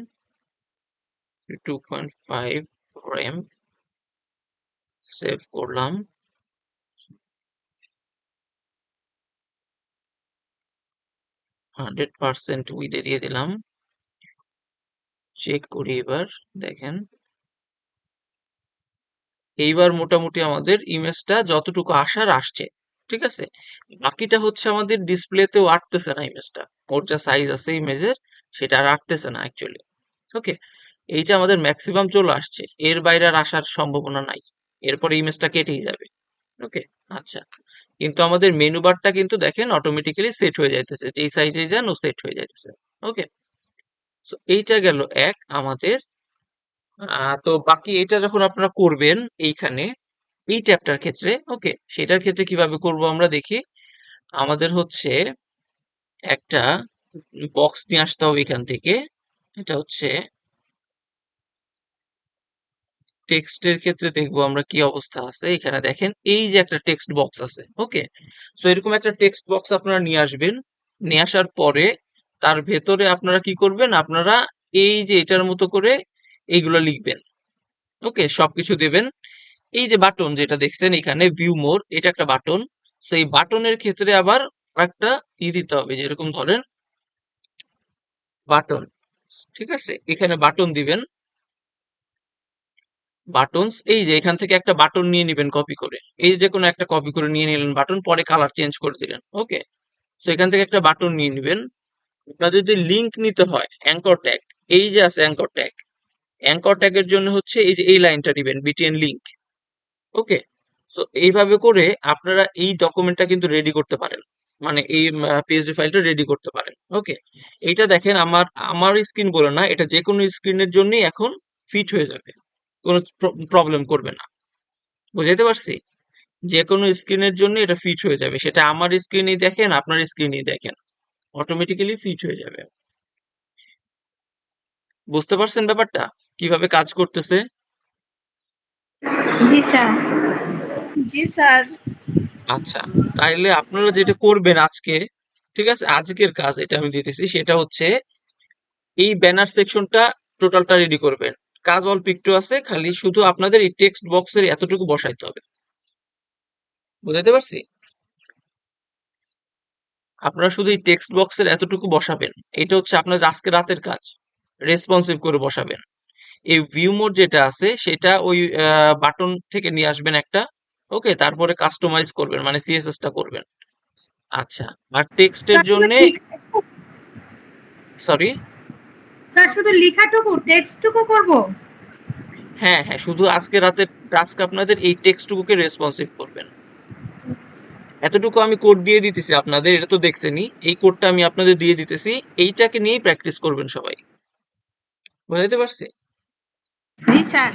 2.5 র্যাম, সেভ করলাম। 100% উইথে দিয়ে দিলাম। চেক করি এবার। দেখেন এইবার মোটামুটি আমাদের ইমেজটা যতটুকু আসার আসছে, ঠিক আছে। বাকিটা হচ্ছে আমাদের ডিসপ্লেতেও আটতেছে না ইমেজটা, ওর যা সাইজ আছে ইমেজের সেটা আর আটতেছে না অ্যাকচুয়ালি। ওকে, এইটা আমাদের ম্যাক্সিমাম চলে আসছে, এর বাইরে আর আসার সম্ভাবনা নাই, এরপরে ইমেজটা কেটেই যাবে। ওকে, আচ্ছা, কিন্তু আমাদের মেনু বারটা কিন্তু দেখেন অটোমেটিক্যালি সেট হয়ে যাইতেছে, যেই সাইজে যান ও সেট হয়ে যাইতেছে। ওকে, সো এইটা গেল এক আমাদের। তো বাকি এটা যখন আপনারা করবেন এইখানে এই ট্যাবটার ক্ষেত্রে, ওকে, সেটার ক্ষেত্রে কিভাবে করব আমরা দেখি। আমাদের হচ্ছে একটা বক্স নিয়ে আসতে হবে এখান থেকে। এটা হচ্ছে টেক্সটের ক্ষেত্রে দেখবো আমরা কি অবস্থা আছে। এখানে দেখেন এই যে একটা টেক্সট বক্স আছে। ওকে, সো এরকম একটা টেক্সট বক্স আপনারা নিয়ে আসবেন। নিয়ে আসার পরে তার ভেতরে আপনারা কি করবেন, আপনারা এই যে এটার মতো করে এইগুলো লিখবেন। ওকে, সবকিছু দেবেন। এই যে বাটন যেটা দেখছেন এখানে ভিউ মোর, এটা একটা বাটন। সেই বাটনের ক্ষেত্রে আবার একটা দিতে হবে, যেরকম ধরেন বাটন, ঠিক আছে, এখানে বাটন দিবেন। বাটনস, এই যে এখান থেকে একটা বাটন নিয়ে নিবেন কপি করে, এই যে কোনো একটা কপি করে নিয়ে নিলেন বাটন, পরে কালার চেঞ্জ করে দিলেন। ওকে, সো এখান থেকে একটা বাটন নিয়ে নিবেন। আপনার যদি লিংক নিতে হয় অ্যাঙ্কর ট্যাগ, এই যে আছে অ্যাঙ্কর ট্যাগ, অ্যাঙ্কর ট্যাগের জন্য হচ্ছে এই যে এই লাইনটা নিবেন, বিটিএন লিংক। ওকে, সো এইভাবে করে আপনারা এই ডকুমেন্টটা কিন্তু রেডি করতে পারেন, মানে এই পিএসডি ফাইলটা রেডি করতে পারেন। ওকে, এইটা দেখেন আমার আমার স্ক্রিন বলে না, এটা যে কোনো স্ক্রিনের জন্যই এখন ফিট হয়ে যাবে, কোনো প্রবলেম করবে না। বুঝাইতে পারছি? যে কোনো স্ক্রিনের জন্য এটা ফিট হয়ে যাবে, সেটা আমার স্ক্রিনেই দেখেন আপনার স্ক্রিনেই দেখেন, অটোমেটিক্যালি ফিট হয়ে যাবে। বুঝতে পারছেন ব্যাপারটা কিভাবে কাজ করতেছে? জি স্যার। জি স্যার। আচ্ছা, তাইলে আপনারা যেটা করবেন আজকে, ঠিক আছে, আজকের কাজ এটা আমি দিতেছি, সেটা হচ্ছে এই ব্যানার সেকশনটা টোটালটা রেডি করবেন। কাজ অল্প একটু আছে, খালি শুধু আপনাদের এই টেক্সট বক্সের এতটুকু বসাইতে হবে। বুঝাইতে পারছি? আপনারা শুধু এই টেক্সট বক্সের এতটুকু বসাবেন, এটা হচ্ছে আপনাদের আজকে রাতের কাজ, রেসপন্সিভ করে বসাবেন। এই ভিউ মোড যেটা আছে সেটা ওই বাটন থেকে নিয়ে আসবেন একটা। ওকে, তারপরে কাস্টমাইজ করবেন, মানে সিএসএস টা করবেন। আচ্ছা, আর টেক্সটের স্যার শুধু জন্য, সরি, স্যার শুধু লেখাটুকু টেক্সটটুকু করব? হ্যাঁ হ্যাঁ, শুধু আজকে রাতের টাস্ক আপনাদের এই টেক্সটটুকুকে রেসপন্সিভ করবেন। এতটুকু আমি কোড দিয়ে দিতেছি আপনাদের, এটা তো দেখছেনই, এই কোডটা আমি আপনাদের দিয়ে দিতেছি, এইটাকে নিয়েই প্র্যাকটিস করবেন সবাই। বুঝাইতে পারছি? জি স্যার।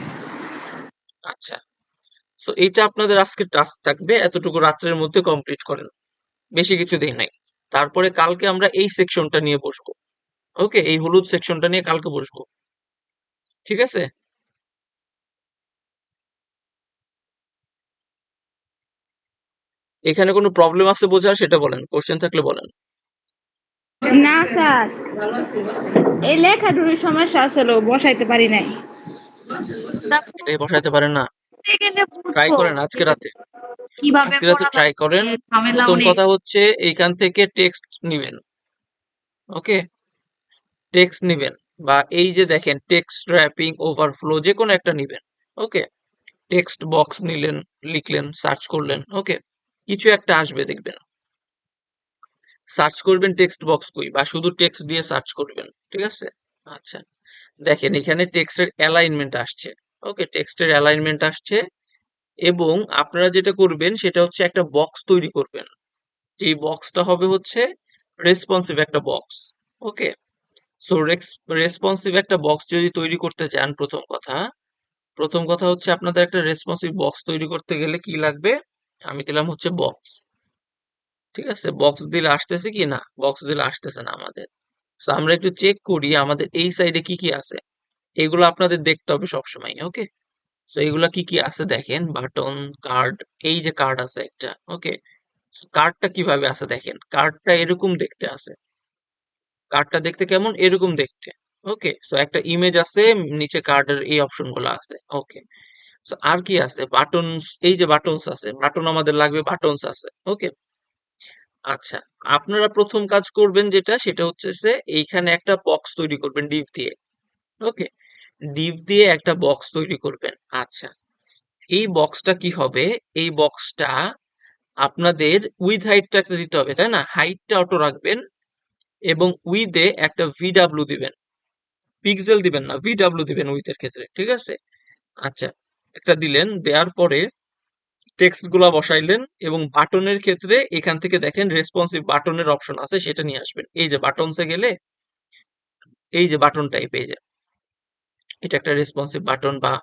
আচ্ছা, সো এইটা আপনাদের আজকের টাস্ক থাকবে, এতটুকু রাত্রের মধ্যে কমপ্লিট করেন, বেশি কিছু দেই নাই। তারপরে কালকে আমরা এই সেকশনটা নিয়ে বসবো। ওকে, এই হলুদ সেকশনটা নিয়ে কালকে বসবো, ঠিক আছে। এখানে কোনো প্রবলেম আছে বোঝার, সেটা বলেন, কোশ্চেন থাকলে বলেন। না স্যার, এই লেখাটুকুর সমস্যা আসলে বসাইতে পারি নাই। এটাই বসাইতে পারেন না? গেলে ট্রাই বুঝবো করেন আজকে রাতে, কিভাবে আজকে রাতে করা ট্রাই লাগবে, করেন। ঝামেলা প্রথম অনেক। কথা হচ্ছে এইখান থেকে টেক্সট নিবেন। ওকে, টেক্সট নিবেন, বা এই যে দেখেন টেক্সট র্যাপিং, ওভারফ্লো, যে কোনো একটা নিবেন। ওকে, টেক্সট বক্স নিলেন, লিখলেন, সার্চ করলেন। ওকে, কিছু একটা আসবে দেখবেন, সার্চ করবেন টেক্সট বক্স কই, বা শুধু টেক্সট দিয়ে সার্চ করবেন, ঠিক আছে। আচ্ছা, দেখেন এখানে টেক্সটের অ্যালাইনমেন্ট আসছে। ওকে, টেক্সটের অ্যালাইনমেন্ট আসছে, এবং আপনারা যেটা করবেন সেটা হচ্ছে একটা বক্স তৈরি করবেন, যে বক্সটা হবে হচ্ছে রেসপন্সিভ একটা বক্স। ওকে, সো রেসপন্সিভ একটা বক্স যদি তৈরি করতে চান, প্রথম কথা হচ্ছে আপনাদের একটা রেসপন্সিভ বক্স তৈরি করতে গেলে কি লাগবে, আমি দিলাম হচ্ছে বক্স। ঠিক আছে, বক্স দিলে আসতেছে কি না, বক্স দিলে আসতেছে না আমাদের। সো আমরা একটু চেক করি আমাদের এই সাইডে কি কি আছে, এগুলো আপনাদের দেখতে হবে সবসময়। ওকে, সো এগুলা কি কি আছে দেখেন, বাটন, কার্ড, এই যে কার্ড আছে একটা। ওকে, কার্ডটা কিভাবে আছে দেখেন, কার্ডটা এরকম দেখতে আছে, কার্ডটা দেখতে কেমন, এরকম দেখতে। ওকে, সো একটা ইমেজ আছে, নিচে কার্ডের এই অপশন গুলো আছে। ওকে, সো আর কি আছে, বাটনস, এই যে বাটনস আছে, বাটন আমাদের লাগবে, বাটনস আছে। ওকে, আচ্ছা, আপনারা প্রথম কাজ করবেন যেটা, সেটা হচ্ছে যে এইখানে একটা বক্স তৈরি করবেন ডিভ দিয়ে। ওকে, ডিভ দিয়ে একটা বক্স তৈরি করবেন। আচ্ছা, এই বক্সটা কি হবে? এই বক্সটা আপনাদের উইথ হাইটটা একটা দিতে হবে, তাই না? হাইটটা অটো রাখবেন এবং উইথে একটা ভিডাব্লিউ দিবেন, পিক্সেল দিবেন না, ভিডাব্লিউ দিবেন উইথের ক্ষেত্রে, ঠিক আছে? আচ্ছা, একটা দিলেন, দেওয়ার পরে টেক্সট গুলা বসাইলেন এবং বাটনের ক্ষেত্রে এখান থেকে দেখেন রেসপন্সিভ বাটনের অপশন আছে, সেটা নিয়ে আসবেন। এই যে বাটনসে গেলে এই যে বাটন টাইপ, এই যে এটা একটা রেসপন্সিভ বাটন, বা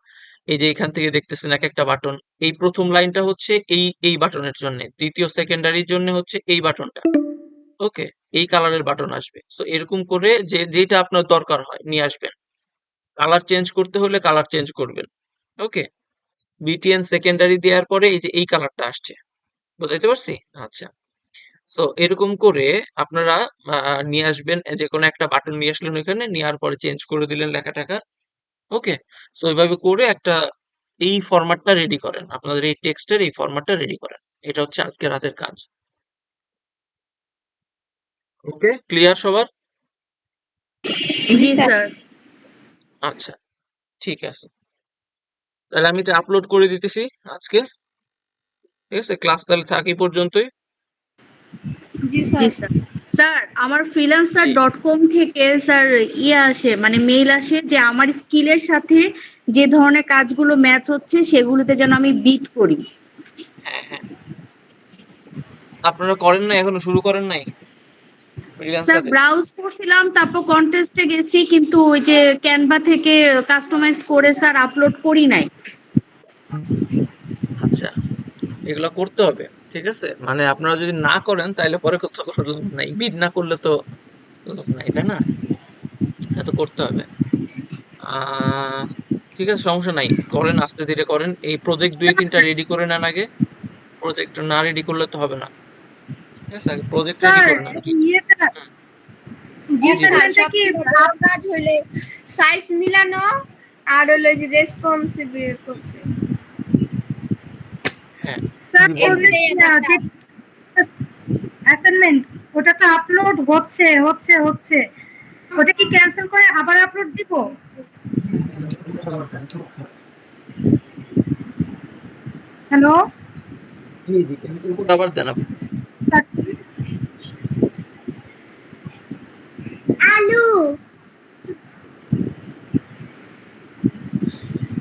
এই যে এখান থেকে দেখতেছেন এক একটা বাটন। এই প্রথম লাইনটা হচ্ছে এই বাটনের জন্য, দ্বিতীয় সেকেন্ডারির জন্য হচ্ছে এই বাটনটা। ওকে, এই কালারের বাটন আসবে। সো এরকম করে যেটা আপনার দরকার হয় নিয়ে আসবেন। কালার চেঞ্জ করতে হলে কালার চেঞ্জ করবেন। ওকে, বিটিএন সেকেন্ডারি দেওয়ার পরে এই যে এই কালারটা আসছে, বুঝাইতে পারছি? আচ্ছা, সো এরকম করে আপনারা নিয়ে আসবেন, যে কোনো একটা বাটন নিয়ে আসলেন, ওইখানে নেওয়ার পরে চেঞ্জ করে দিলেন লেখাটাকে। ওকে, সো এইভাবে করে একটা এই ফরম্যাটটা রেডি করেন, আপনাদের এই টেক্সটের এই ফরম্যাটটা রেডি করেন। এটা হচ্ছে আজকে রাতের কাজ। ওকে, ক্লিয়ার সবার? জি স্যার। আচ্ছা, ঠিক আছে, তাহলে আমি এটা আপলোড করে দিতেছি আজকে। ঠিক আছে, ক্লাস তাহলে থাক এই পর্যন্তই। জি জি স্যার। স্যার। স্যার আমার freelancer জি, ডট কম থেকে স্যার আসে, মানে মেইল আসে যে আমার স্কিলের সাথে যে ধরনের কাজগুলো ম্যাচ হচ্ছে সেগুলোতে যেন আমি বিট করি। হ্যাঁ হ্যাঁ, আপনারা করেন নাই, এখনো শুরু করেন নাই স্যার ফ্রিল্যান্সারে? ব্রাউজ করছিলাম, তারপর কন্টেস্টে গেছি, কিন্তু ওই যে ক্যানভা থেকে কাস্টমাইজ করে স্যার আপলোড করি নাই। আচ্ছা, এগুলা করতে হবে, ঠিক আছে? মানে আপনারা যদি না করেন তাহলে পরে কোথাও কোনো লাভ নাই, বিড না করলে তো লাভ নাই, তাই না? এটা তো করতে হবে। আহ ঠিক আছে, সমস্যা নাই, করেন, আস্তে ধীরে করেন। এই প্রজেক্ট 2-3টা রেডি করে নেন আগে। প্রজেক্ট না রেডি করলে তো হবে না, ঠিক আছে? আগে প্রজেক্ট রেডি স্যার করে নেন। ইয়েটা হুম, জি জি স্যার, বলেন। সবথেকে বড় কাজ হইলে সাইজ মিলানো আর হলো যে রেসপন্সিভ করতে। হ্যাঁ, স্যার জি বলেন। এটাই আমার কাজ। অ্যাসাইনমেন্ট ওটা তো আপলোড হচ্ছে, ওটা কি ক্যান্সেল করে আবার আপলোড দিব? হ্যালো জি জি, ক্যান্সেল করে আবার দেন আপনি। আলু।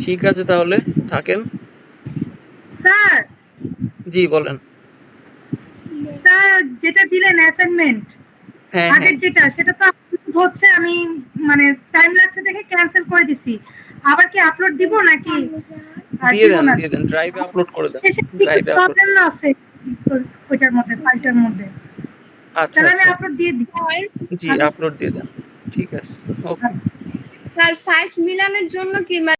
ঠিক আছে, তাহলে থাকেন। স্যার, জি বলেন। স্যার যেটা দিলেন অ্যাসাইনমেন্ট হ্যাঁ হ্যাঁ, আগের যেটা, সেটা তো আপলোড হচ্ছে, আমি মানে টাইম লাগছে দেখে ক্যান্সেল করে দিছি। আবার কি আপলোড দিব নাকি দিয়ে দিব দেন না? দিয়ে দেন, ড্রাইভে আপলোড করে দেন। শেষে কি ড্রাইভে আপলোড। প্রবলেম আছে ওইটার মধ্যে, ফাইলটার মধ্যে? আচ্ছা তাহলে আমি আচ্ছা, আপলোড দিয়ে দিই। জি আপলোড দিয়ে দেন। ঠিক আছে, ওকে। স্যার সাইজ মিলানোর জন্য কি